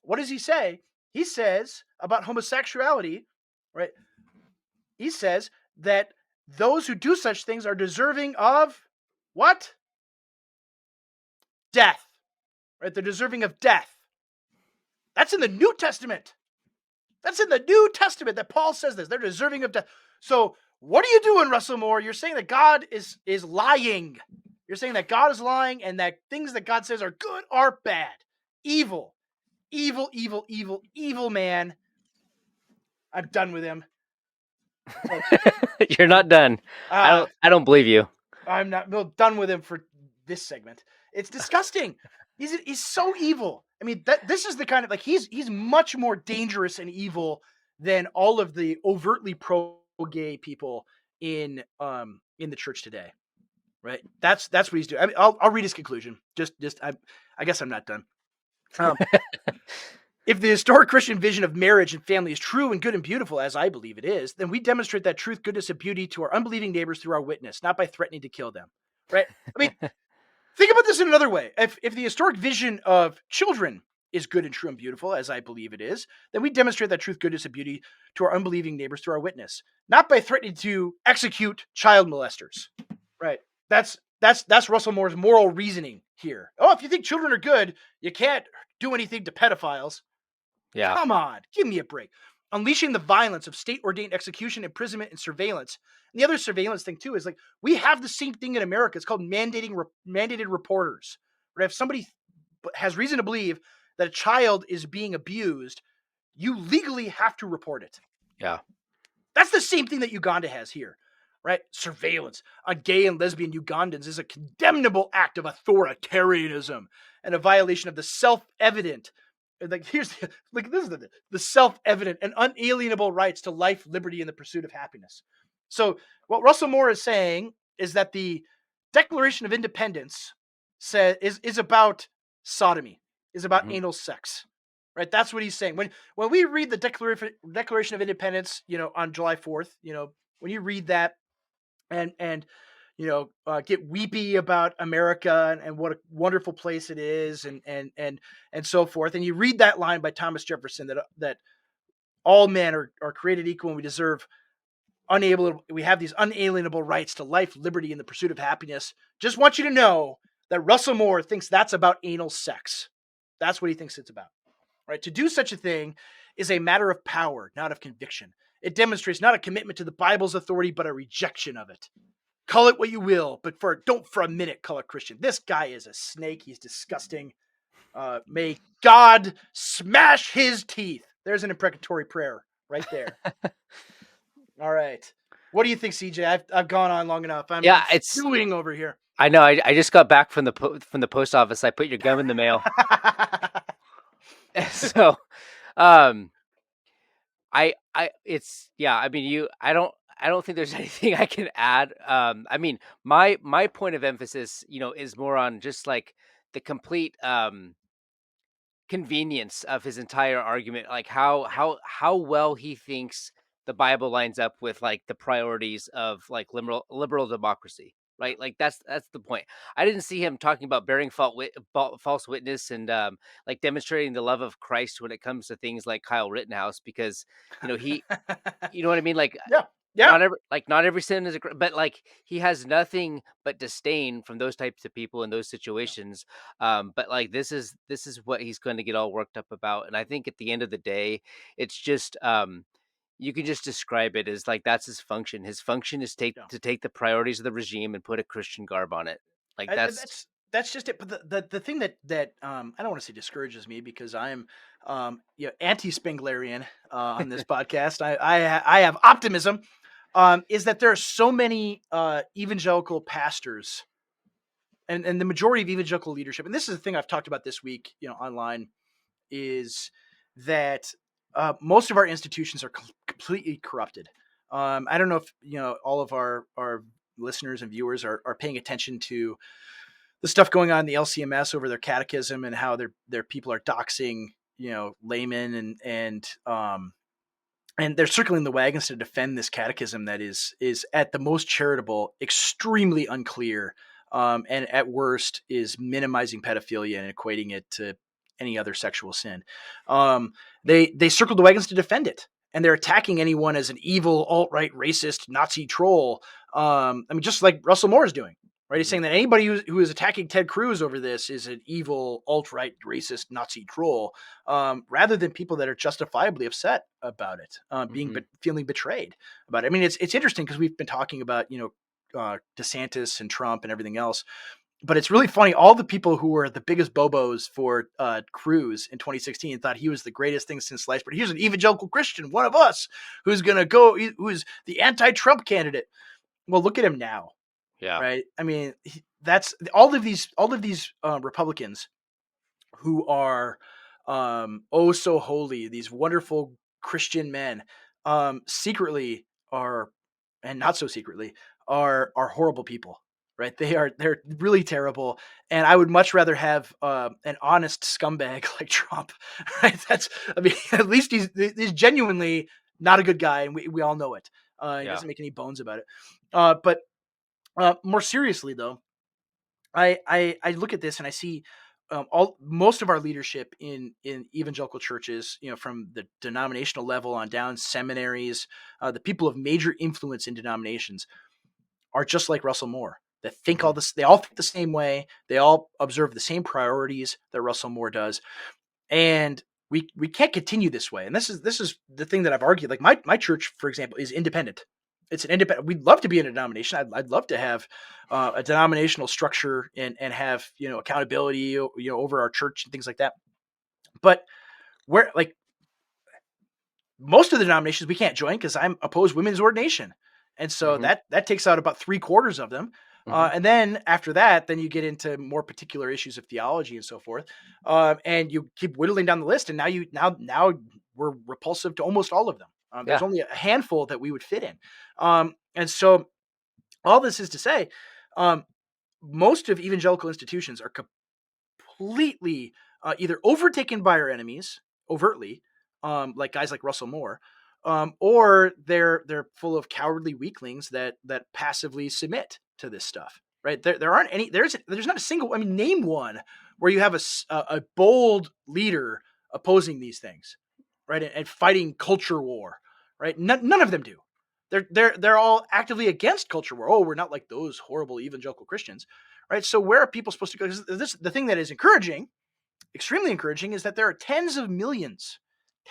What does he say? He says about homosexuality, right? He says that those who do such things are deserving of what? Death. Right? They're deserving of death. That's in the New Testament. That's in the New Testament that Paul says this. They're deserving of death. So what are you doing, Russell Moore? You're saying that God is lying. You're saying that God is lying and that things that God says are good are bad. Evil. Evil, evil, evil, evil man. I'm done with him. You're not done. I don't believe you. I'm not done with him for this segment. It's disgusting. He's so evil. I mean, this is the kind of, like, he's much more dangerous and evil than all of the overtly pro-gay people in the church today. Right? That's what he's doing. I mean, I'll read his conclusion. I guess I'm not done. If the historic Christian vision of marriage and family is true and good and beautiful, as I believe it is, then we demonstrate that truth, goodness, and beauty to our unbelieving neighbors through our witness, not by threatening to kill them. Right? I mean, think about this in another way. If the historic vision of children is good and true and beautiful, as I believe it is, then we demonstrate that truth, goodness, and beauty to our unbelieving neighbors through our witness, not by threatening to execute child molesters. Right? That's Russell Moore's moral reasoning here. Oh, if you think children are good, you can't do anything to pedophiles. Yeah. Come on, give me a break. Unleashing the violence of state-ordained execution, imprisonment, and surveillance. And the other surveillance thing, too, is like we have the same thing in America. It's called mandated reporters. Right? If somebody has reason to believe that a child is being abused, you legally have to report it. Yeah. That's the same thing that Uganda has here. Right? Surveillance on gay and lesbian Ugandans is a condemnable act of authoritarianism and a violation of the self-evident. Like, this is the self-evident and unalienable rights to life, liberty, and the pursuit of happiness. So what Russell Moore is saying is that the Declaration of Independence is about sodomy, is about anal sex. Right? That's what he's saying. When we read the Declaration of Independence, on July 4th, when you read that and get weepy about America and what a wonderful place it is and so forth. And you read that line by Thomas Jefferson that all men are created equal and we have these unalienable rights to life, liberty, and the pursuit of happiness. Just want you to know that Russell Moore thinks that's about anal sex. That's what he thinks it's about. Right? To do such a thing is a matter of power, not of conviction. It demonstrates not a commitment to the Bible's authority, but a rejection of it. Call it what you will, but don't for a minute call it Christian. This guy is a snake. He's disgusting. May God smash his teeth. There's an imprecatory prayer right there. All right. What do you think, CJay? I've gone on long enough. I'm stewing over here. I know. I just got back from the post office. I put your gum in the mail. So, I don't think there's anything I can add. I mean, my point of emphasis, is more on just like the complete convenience of his entire argument, like how well he thinks the Bible lines up with like the priorities of like liberal democracy. Right, like that's the point. I didn't see him talking about bearing false witness and like demonstrating the love of Christ when it comes to things like Kyle Rittenhouse, because he, you know what I mean, like yeah. Not every sin is but like he has nothing but disdain from those types of people in those situations. But like this is what he's going to get all worked up about, and I think at the end of the day, it's just you can just describe it as like that's his function. His function is to take the priorities of the regime and put a Christian garb on it. Like that's just it. But the thing that I don't want to say discourages me, because I'm anti-Spenglerian on this podcast. I have optimism. Is that there are so many evangelical pastors and the majority of evangelical leadership, and this is the thing I've talked about this week, online, is that most of our institutions are completely corrupted. I don't know if all of our listeners and viewers are paying attention to the stuff going on in the LCMS over their catechism and how their people are doxing laymen and and they're circling the wagons to defend this catechism that is at the most charitable, extremely unclear, and at worst is minimizing pedophilia and equating it to any other sexual sin. They circled the wagons to defend it, and they're attacking anyone as an evil, alt-right, racist, Nazi troll. I mean, just like Russell Moore is doing. Right, he's saying that anybody who is attacking Ted Cruz over this is an evil, alt-right, racist, Nazi troll, rather than people that are justifiably upset about it, feeling betrayed about it. I mean, it's interesting because we've been talking about DeSantis and Trump and everything else, but it's really funny. All the people who were the biggest bobos for Cruz in 2016 thought he was the greatest thing since sliced bread. Here's an evangelical Christian, one of us, who's the anti-Trump candidate. Well, look at him now. Yeah. Right. I mean, that's all of these Republicans who are oh so holy, these wonderful Christian men, secretly are, and not so secretly, are horrible people. Right. They're really terrible. And I would much rather have an honest scumbag like Trump. Right. I mean, at least he's genuinely not a good guy, and we all know it. He doesn't make any bones about it. But more seriously, though, I look at this and I see most of our leadership in evangelical churches, from the denominational level on down, seminaries, the people of major influence in denominations, are just like Russell Moore. They think all this. They all think the same way. They all observe the same priorities that Russell Moore does, and we can't continue this way. And this is the thing that I've argued. Like my church, for example, is independent. It's an independent. We'd love to be in a denomination. I'd love to have a denominational structure and have accountability over our church and things like that. But where like most of the denominations we can't join because I'm opposed women's ordination, and so that takes out about 3/4 of them. And then after that, then you get into more particular issues of theology and so forth, and you keep whittling down the list. And now we're repulsive to almost all of them. There's only a handful that we would fit in. And so all this is to say, most of evangelical institutions are completely either overtaken by our enemies overtly, like guys like Russell Moore, or they're full of cowardly weaklings that passively submit to this stuff. Right? There aren't any. There's not a single. I mean, name one where you have a bold leader opposing these things, right, and fighting culture war. Right? None of them do. They're all actively against culture war. Oh, we're not like those horrible evangelical Christians, right? So where are people supposed to go? The thing that is encouraging, extremely encouraging, is that there are tens of millions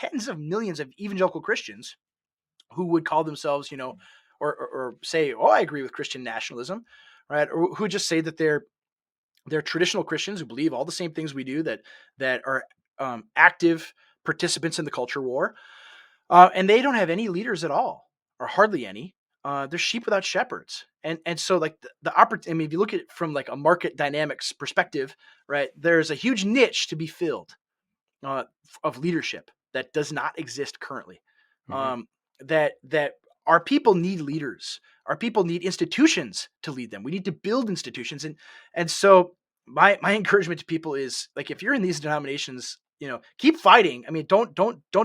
of evangelical Christians who would call themselves, or say, oh, I agree with Christian nationalism, right? Or who just say that they're traditional Christians who believe all the same things we do, that are active participants in the culture war. And they don't have any leaders at all, or hardly any. They're sheep without shepherds. And so like the opportunity, I mean, if you look at it from like a market dynamics perspective, right, there's a huge niche to be filled of leadership that does not exist currently. That our people need leaders. Our people need institutions to lead them. We need to build institutions. And so my encouragement to people is, like, if you're in these denominations, keep fighting. I mean, don't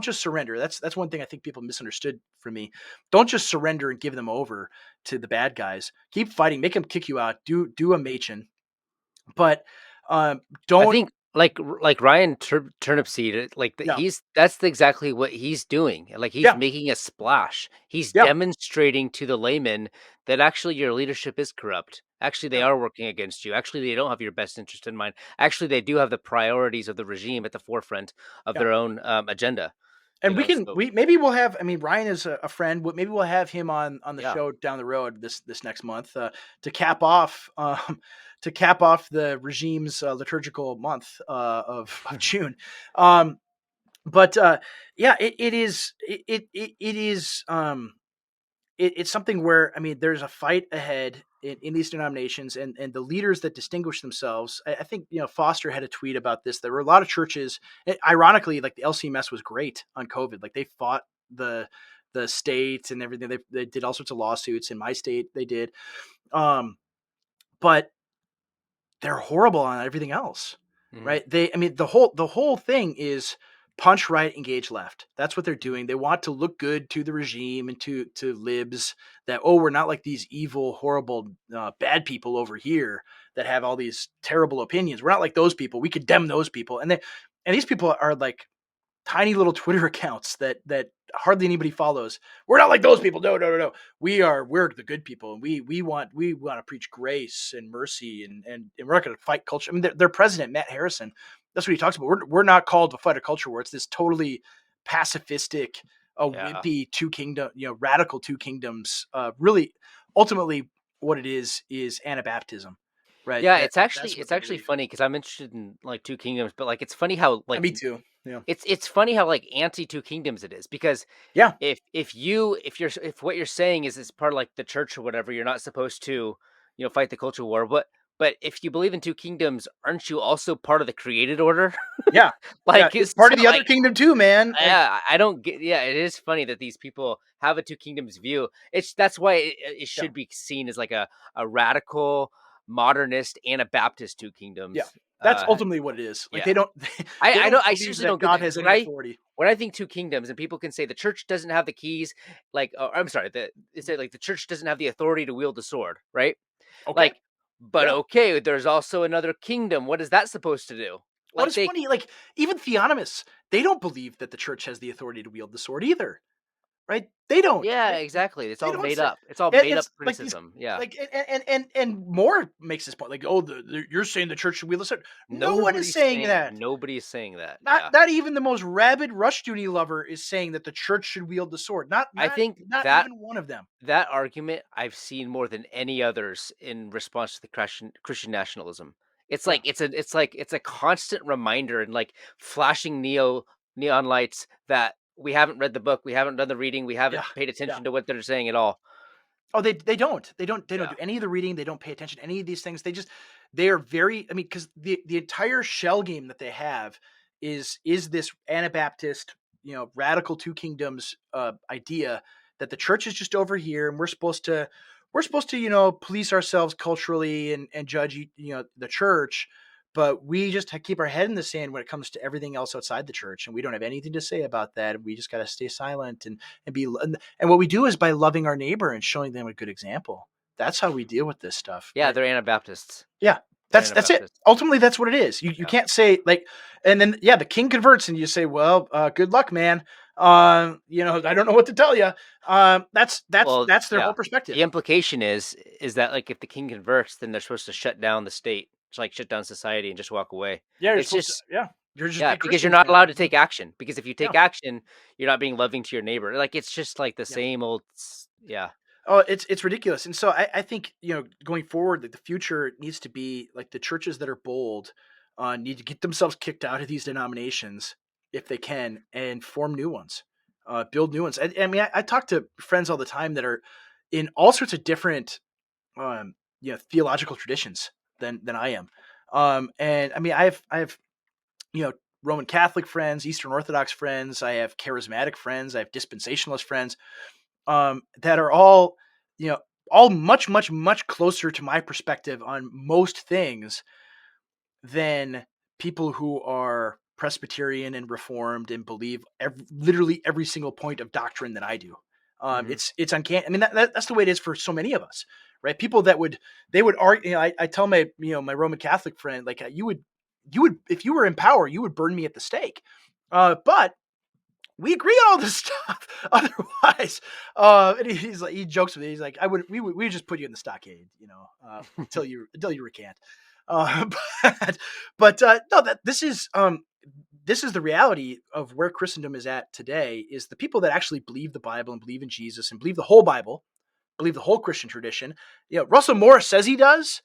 just surrender. That's one thing I think people misunderstood from me. Don't just surrender and give them over to the bad guys. Keep fighting. Make them kick you out. Do a Machen. But I don't. think like Ryan Turnipseed, Yeah. that's exactly what he's doing. Like he's making a splash. He's demonstrating to the layman that actually your leadership is corrupt. Actually, they are working against you. Actually, they don't have your best interest in mind. Actually, they do have the priorities of the regime at the forefront of their own agenda. And maybe we'll have. I mean, Ryan is a friend. Maybe we'll have him on the show down the road this next month to cap off the regime's liturgical month of June. But it's something where, I mean, there's a fight ahead in these denominations, and the leaders that distinguish themselves. I think, Foster had a tweet about this. There were a lot of churches, ironically, like the LCMS was great on COVID. Like they fought the state and everything. They did all sorts of lawsuits. In my state, they did. But they're horrible on everything else. Right. The whole thing is punch right, engage left. That's what they're doing. They want to look good to the regime and to libs that, oh, we're not like these evil, horrible, bad people over here that have all these terrible opinions. We're not like those people. We condemn those people. And these people are like tiny little Twitter accounts that hardly anybody follows. We're not like those people. No. We're the good people, and we want to preach grace and mercy, and we're not going to fight culture. I mean, their president, Matt Harrison, that's what he talks about. We're not called to fight a culture war. It's this totally pacifistic, wimpy radical two kingdoms. Really, ultimately, what it is Anabaptism, right? Yeah, That's what it's they actually believe. funny because I'm interested in like two kingdoms, but like it's funny how like Me too. Yeah. it's funny how like anti two kingdoms it is, because Yeah. if what you're saying is part of like the church or whatever, you're not supposed to, fight the culture war. But if you believe in two kingdoms, aren't you also part of the created order? Yeah. Yeah. Like It's it's part so of the other like kingdom too, man. Like, yeah, I don't get. Yeah, it is funny that these people have a two kingdoms view. That's why it yeah. should be seen as like a radical modernist Anabaptist two Yeah. kingdoms. That's ultimately what it is. Like Yeah, they I don't don't. I believe seriously that don't get God that has because any authority. when I think two kingdoms, and people can say the church doesn't have the keys, like I'm sorry, it's like the church doesn't have the authority to wield the sword, right? Okay. Like, but Yeah. okay, there's also another kingdom. What is that supposed to do? Well, Like it's they, funny, like even theonomists, they don't believe that the church has the authority to wield the sword either. Right? They don't. yeah, exactly. It's They all don't made say up. It's all made up it's like these criticism. Yeah. like and Moore makes this point like, oh, you're saying the church should wield the sword. No one is saying that. Nobody's saying that. Not Yeah. not even the most rabid Rushdoony lover is saying that the church should wield the sword. Not I not think not that even one of them. that argument I've seen more than any others in response to the Christian nationalism. It's Yeah. like it's a constant reminder and like flashing neon lights that we haven't read the book, we haven't done the reading, we Yeah. haven't paid Yeah. attention to what they're saying at all. Oh, they don't Yeah. do any of the reading. They don't pay attention to any of these things. They are very. I mean, because the entire shell game that they have is this Anabaptist, radical two kingdoms idea that the church is just over here, and we're supposed to police ourselves culturally and judge the church, but we just keep our head in the sand when it comes to everything else outside the church, and we don't have anything to say about that. We just got to stay silent and be and what we do is by loving our neighbor and showing them a good example. That's how we deal with this stuff, Yeah, right? they're Anabaptists. Yeah, They're that's it. Anabaptists. Ultimately, that's what it is. You Yeah. can't say like, and then yeah, the king converts, and you say, well, good luck, man. I don't know what to tell you. Well, That's their yeah. whole perspective. The implication is that like if the king converts, then they're supposed to shut down the state, like shut down society and just walk away. Yeah, you're It's supposed to. just Yeah, you're just yeah, be because you're Christians not now. allowed to take action. Because if you Yeah. take action, you're not being loving to your neighbor. Like it's just like the Yeah. same old. Yeah. Oh, it's ridiculous. And so I think, going forward, like the future needs to be like the churches that are bold need to get themselves kicked out of these denominations if they can and form new ones, build new ones. I mean, I talk to friends all the time that are in all sorts of different, theological traditions than I am. And I mean, I have, you know, Roman Catholic friends, Eastern Orthodox friends. I have charismatic friends. I have dispensationalist friends that are you know, all much, much, much closer to my perspective on most things than people who are Presbyterian and Reformed and believe literally every single point of doctrine that I do. Hmm. It's uncanny. I mean, that's the way it is for so many of us, right? People they would argue. I tell my Roman Catholic friend, like, you would if you were in power, you would burn me at the stake. But we agree on all this stuff. Otherwise, and he's like, he jokes with me. He's like, we would just put you in the stockade, until you recant. Uh, but no, that this is the reality of where Christendom is at today. Is the people that actually believe the Bible and believe in Jesus and believe the whole Bible, believe the whole Christian tradition. Russell Morris says he does,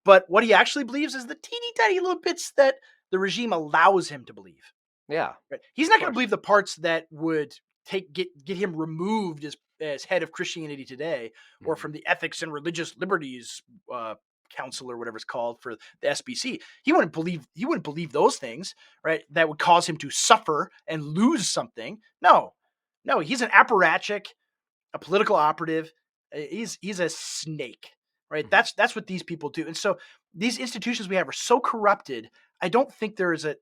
but what he actually believes is the teeny tiny little bits that the regime allows him to believe. Yeah. Right. He's Of not going to course. believe the parts that would get him removed as head of Christianity Today, or Hmm. from the Ethics and Religious Liberties Council, or whatever it's called, for the SBC. He wouldn't believe those things, right? That would cause him to suffer and lose something. No, he's an apparatchik, a political operative. He's a snake, right? Hmm. That's what these people do. And so these institutions we have are so corrupted. I don't think there's a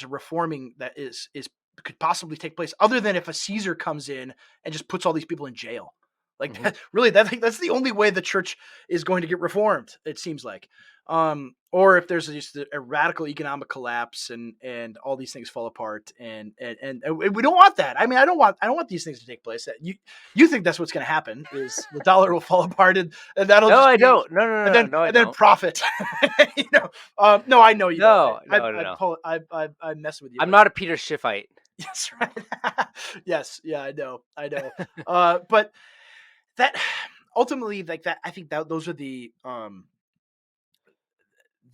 reforming that is could possibly take place, other than if a Caesar comes in and just puts all these people in jail. Like Mhm. really, that's the only way the church is going to get reformed. It seems like, or if there's just a radical economic collapse and all these things fall apart, and we don't want that. I mean, I don't want these things to take place. You think that's what's going to happen? Is the dollar will fall apart and that'll No, just I be don't. No, no, and no, no, then no, I and then don't. profit. you know, no, I know you don't. No, no, no, no. I'm messing with you. I'm not a Peter Schiffite. Yes, right. Yes, yeah, I know. But that ultimately, like that, I think that those are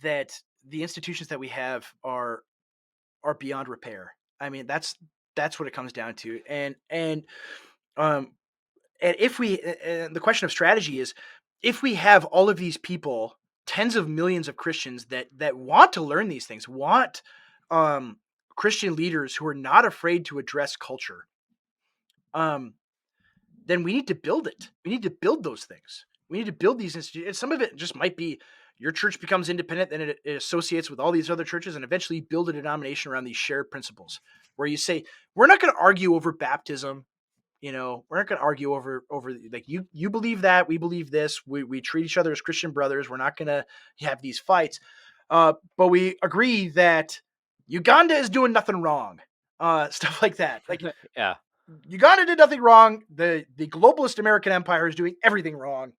that the institutions that we have are beyond repair. I mean, that's what it comes down to. Um and if we and the question of strategy is, if we have all of these people, tens of millions of Christians that want to learn these things, want Christian leaders who are not afraid to address culture, um then we need to build it. We need to build those things. We need to build these institutions. Some of it just might be your church becomes independent, then it associates with all these other churches, and eventually build a denomination around these shared principles where you say, we're not going to argue over baptism. We're not going to argue over like you believe that, we believe this. We treat each other as Christian brothers. We're not going to have these fights. But we agree that Uganda is doing nothing wrong. Stuff like that. Like, Yeah. Uganda did nothing wrong. The globalist American Empire is doing everything wrong.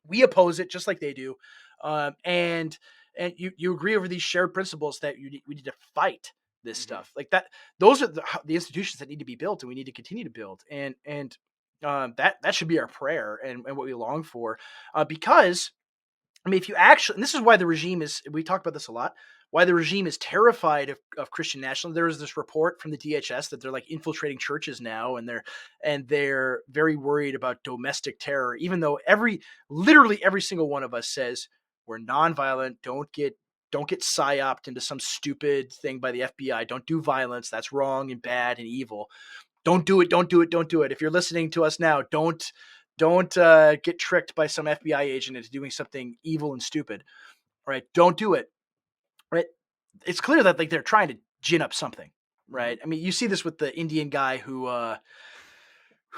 We oppose it just like they do. And you agree over these shared principles that we need to fight this stuff like that. Those are the institutions that need to be built, and we need to continue to build. And that should be our prayer and what we long for. Because I mean, if you actually, and this is why the regime is, we talk about this a lot, why the regime is terrified of Christian nationalism. There was this report from the DHS that they're like infiltrating churches now, and they're very worried about domestic terror, even though literally every single one of us says we're nonviolent. Don't get psyoped into some stupid thing by the FBI. Don't do violence. That's wrong and bad and evil. Don't do it. Don't do it. Don't do it. If you're listening to us now, don't get tricked by some FBI agent into doing something evil and stupid. Right? Don't do it. Right? It's clear that like they're trying to gin up something. Right? I mean, you see this with the Indian guy who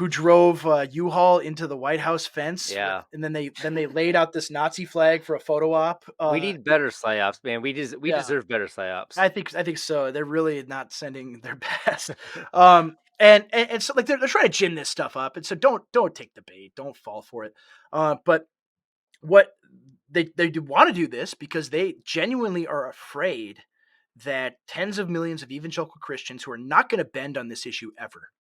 drove U-Haul into the White House fence. Yeah. And then they laid out this Nazi flag for a photo op. We need better psyops, man. We deserve better psyops. I think so. They're really not sending their best. And so like they're trying to gin this stuff up, and so don't take the bait, don't fall for it. But what they do want to do this because they genuinely are afraid that tens of millions of evangelical Christians who are not going to bend on this issue ever.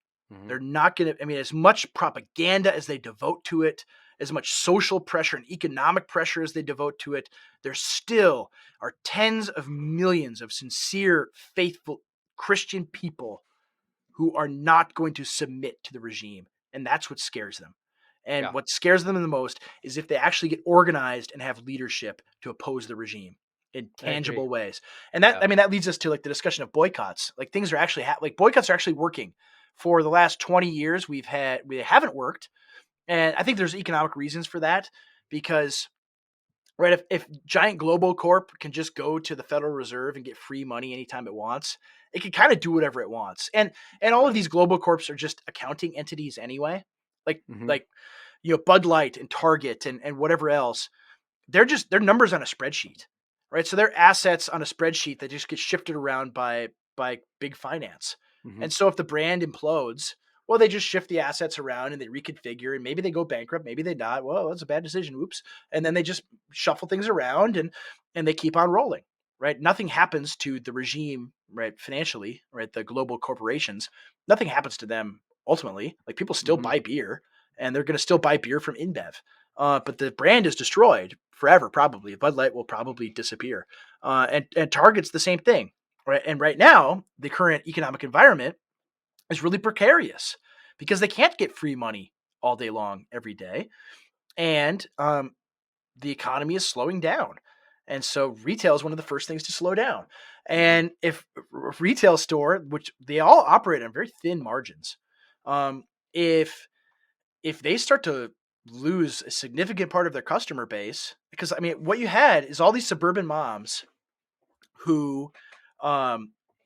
They're not going to. I mean, as much propaganda as they devote to it, as much social pressure and economic pressure as they devote to it, there still are tens of millions of sincere, faithful Christian people who are not going to submit to the regime. And that's what scares them. And what scares them the most is if they actually get organized and have leadership to oppose the regime in tangible ways. And that, I mean, that leads us to like the discussion of boycotts. Like things are actually, like boycotts are actually working. For the last 20 years, we haven't worked. And I think there's economic reasons for that because, right, if giant global corp can just go to the Federal Reserve and get free money anytime it wants, it can kind of do whatever it wants. And all of these global corps are just accounting entities anyway. Like Bud Light and Target and whatever else. They're numbers on a spreadsheet, right? So they're assets on a spreadsheet that just get shifted around by big finance. And so if the brand implodes, well, they just shift the assets around and they reconfigure, and maybe they go bankrupt, maybe they not. Well, that's a bad decision. Oops. And then they just shuffle things around and they keep on rolling, right? Nothing happens to the regime, right? Financially, right? The global corporations, nothing happens to them ultimately. Like people still buy beer, and they're going to still buy beer from InBev. But the brand is destroyed forever, probably. Bud Light will probably disappear. And Target's the same thing. Right. And right now, the current economic environment is really precarious because they can't get free money all day long every day. And the economy is slowing down. And so retail is one of the first things to slow down. And if a retail store, which they all operate on very thin margins, if they start to lose a significant part of their customer base, because I mean, what you had is all these suburban moms who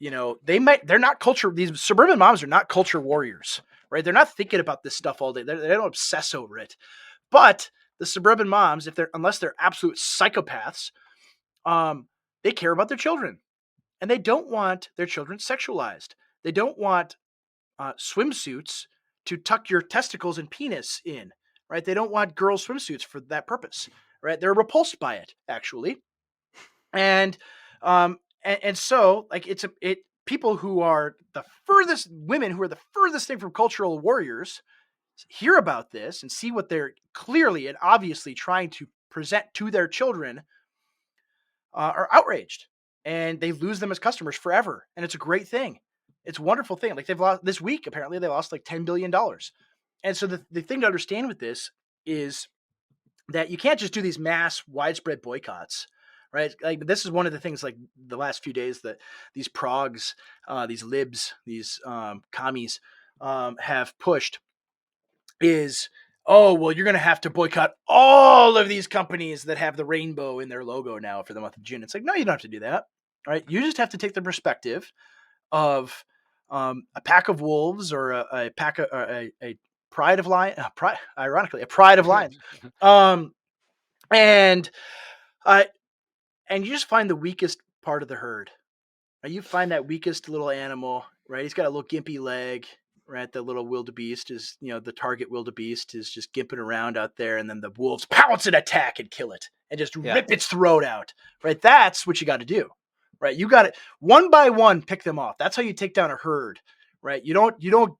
they're not culture. These suburban moms are not culture warriors, right? They're not thinking about this stuff all day. They don't obsess over it. But the suburban moms, unless they're absolute psychopaths, they care about their children, and they don't want their children sexualized. They don't want swimsuits to tuck your testicles and penis in, right? They don't want girls' swimsuits for that purpose, right? They're repulsed by it, actually, and so like people who are the furthest women who are the furthest thing from cultural warriors hear about this and see what they're clearly and obviously trying to present to their children, are outraged, and they lose them as customers forever. And it's a great thing. It's a wonderful thing. Like they've lost this week, apparently they lost like $10 billion. And so the thing to understand with this is that you can't just do these mass widespread boycotts, right? Like this is one of the things like the last few days that these progs, these libs, these commies have pushed is, oh, well, you're going to have to boycott all of these companies that have the rainbow in their logo now for the month of June. It's like, no, you don't have to do that, right? You just have to take the perspective of a pack of wolves or a pack of a pride of lions, ironically, a pride of lions. And you just find the weakest part of the herd. Right? You find that weakest little animal, right? He's got a little gimpy leg, right? The little wildebeest is, the target wildebeest is just gimping around out there, and then the wolves pounce and attack and kill it and just rip its throat out, right? That's what you got to do, right? You got to one by one pick them off. That's how you take down a herd, right? You don't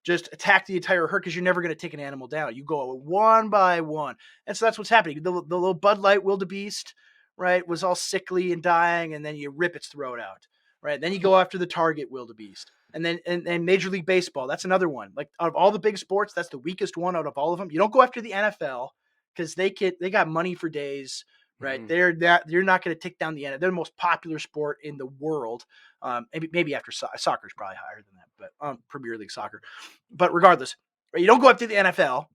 just attack the entire herd because you're never going to take an animal down. You go one by one, and so that's what's happening. The little Bud Light wildebeest, right, was all sickly and dying, and then you rip its throat out, right? Then you go after the target wildebeest. And then and Major League Baseball, that's another one. Like out of all the big sports, that's the weakest one out of all of them. You don't go after the NFL because they got money for days, right? Mm-hmm. You're not going to take down the NFL. They're the most popular sport in the world. Maybe after soccer is probably higher than that, but Premier League soccer. But regardless, right? You don't go after the NFL,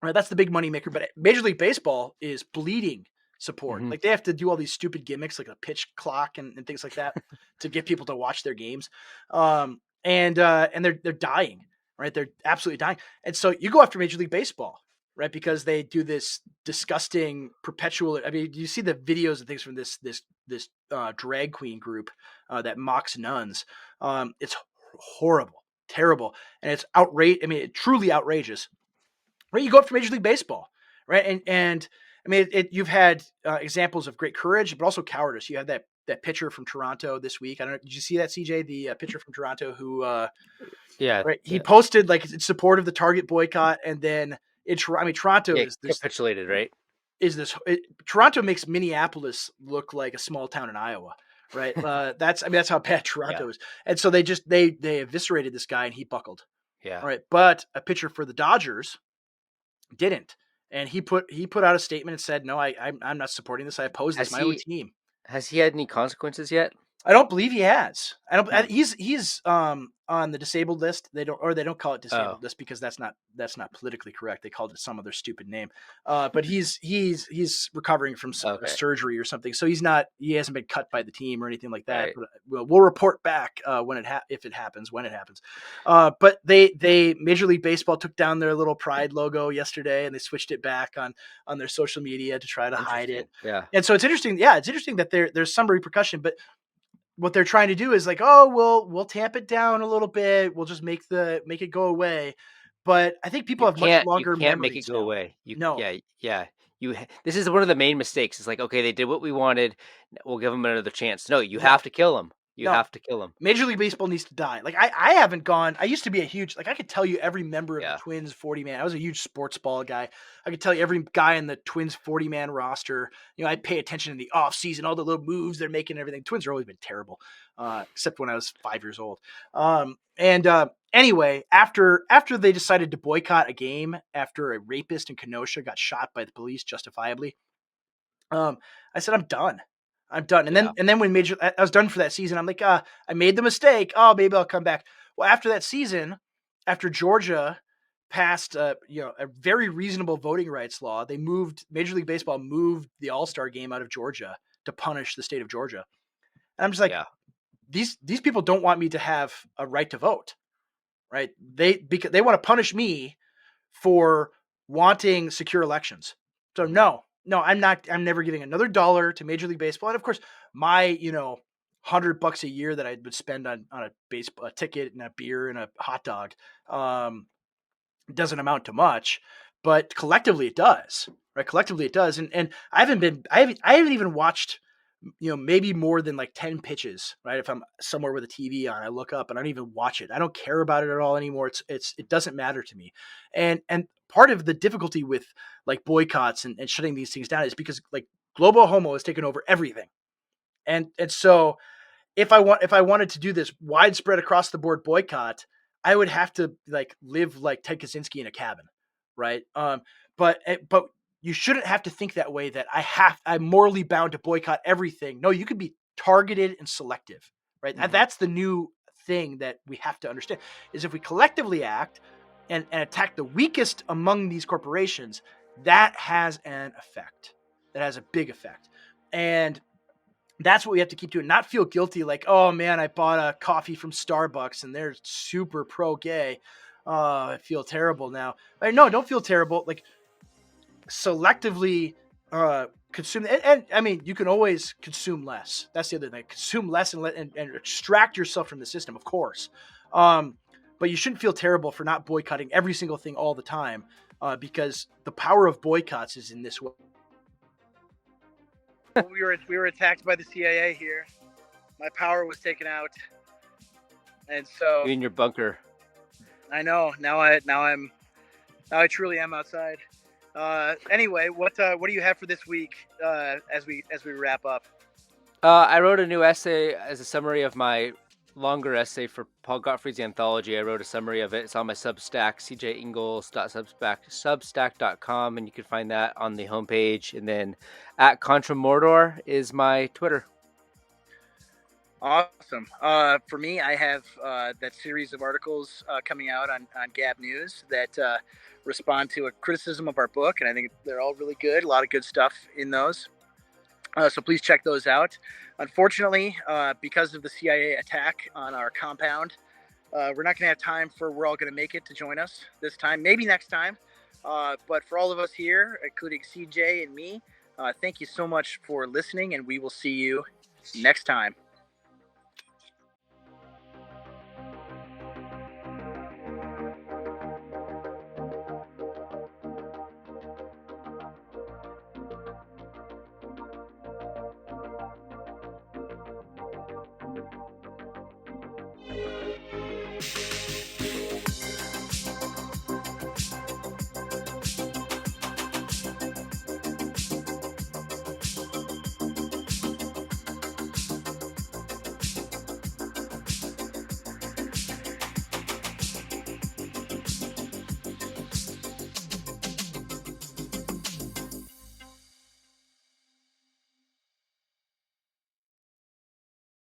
right? That's the big money maker. But Major League Baseball is bleeding support. Mm-hmm. Like they have to do all these stupid gimmicks like a pitch clock and things like that to get people to watch their games. And they're dying, right? They're absolutely dying. And so you go after Major League Baseball, right? Because they do this disgusting perpetual. I mean, you see the videos and things from this drag queen group that mocks nuns. It's horrible, terrible. And it's outrageous. I mean, it's truly outrageous, right? You go after Major League Baseball, right? And I mean, you've had examples of great courage, but also cowardice. You had that pitcher from Toronto this week. I don't know. Did you see that, CJ? The pitcher from Toronto who, right? He posted like in support of the Target boycott, and then Toronto is this, capitulated, right? Toronto makes Minneapolis look like a small town in Iowa, right? That's how bad Toronto is, and so they eviscerated this guy, and he buckled. Yeah. All right, but a pitcher for the Dodgers didn't. And he put out a statement and said, "No, I'm not supporting this. I oppose this. My own team." Has he had any consequences yet? I don't believe he has. He's on the disabled list. They don't call it disabled list because that's not politically correct. They called it some other stupid name. But he's recovering from surgery or something. So he hasn't been cut by the team or anything like that. Right. But we'll report back when it happens. But Major League Baseball took down their little pride logo yesterday, and they switched it back on their social media to try to hide it. Yeah. And so it's interesting. Yeah, it's interesting that there's some repercussion, but what they're trying to do is like, oh, we'll tamp it down a little bit. We'll just make it go away. But I think people have much longer memories. You can't make it go away. Yeah. This is one of the main mistakes. It's like, okay, they did what we wanted. We'll give them another chance. No, you have to kill them. You have to kill him. Major League Baseball needs to die. Like I haven't gone. I used to be a huge, like I could tell you every member of the Twins 40-man. I was a huge sports ball guy. I could tell you every guy in the Twins 40-man roster. I pay attention in the off season, all the little moves they're making and everything. Twins have always been terrible, except when I was 5 years old. Anyway, after they decided to boycott a game after a rapist in Kenosha got shot by the police justifiably, I said, I'm done. And then when I was done for that season, I'm like, I made the mistake. Oh, maybe I'll come back. Well, after that season, after Georgia passed, a very reasonable voting rights law, Major League Baseball moved the All-Star game out of Georgia to punish the state of Georgia. And I'm just like, these people don't want me to have a right to vote, right? Because they want to punish me for wanting secure elections. So no, I'm never giving another dollar to Major League Baseball. And of course, my $100 a year that I would spend on a ticket and a beer and a hot dog doesn't amount to much, but collectively it does, right? Collectively it does. And I haven't even watched, maybe more than like 10 pitches, right? If I'm somewhere with a TV on, I look up and I don't even watch it. I don't care about it at all anymore. It doesn't matter to me. And part of the difficulty with like boycotts and shutting these things down is because like global homo has taken over everything. And so if I wanted to do this widespread across the board boycott, I would have to like live like Ted Kaczynski in a cabin, right? But you shouldn't have to think that way, that I'm morally bound to boycott everything. No, you could be targeted and selective, right? Mm-hmm. That's the new thing that we have to understand, is if we collectively act and attack the weakest among these corporations, that has an effect. That has a big effect. And that's what we have to keep doing. Not feel guilty like, oh man, I bought a coffee from Starbucks and they're super pro-gay. I feel terrible now. No, don't feel terrible. Like, selectively consume. And I mean, you can always consume less. That's the other thing. Consume less and extract yourself from the system, of course. But you shouldn't feel terrible for not boycotting every single thing all the time, because the power of boycotts is in this way. We were attacked by the CIA here. My power was taken out, and so you in your bunker. I know. Now I truly am outside. Anyway, what do you have for this week as we wrap up? I wrote a new essay as a summary of my longer essay for Paul Gottfried's anthology. I wrote a summary of it. It's on my Substack, cjingles.substack.com, and you can find that on the homepage. And then at Contra Mundum is my Twitter. Awesome. For me, I have that series of articles coming out on Gab News that respond to a criticism of our book, and I think they're all really good. A lot of good stuff in those. So please check those out. Unfortunately, because of the CIA attack on our compound, we're not going to have time for We're All Going to Make It to join us this time. Maybe next time. But for all of us here, including CJ and me, thank you so much for listening, and we will see you next time.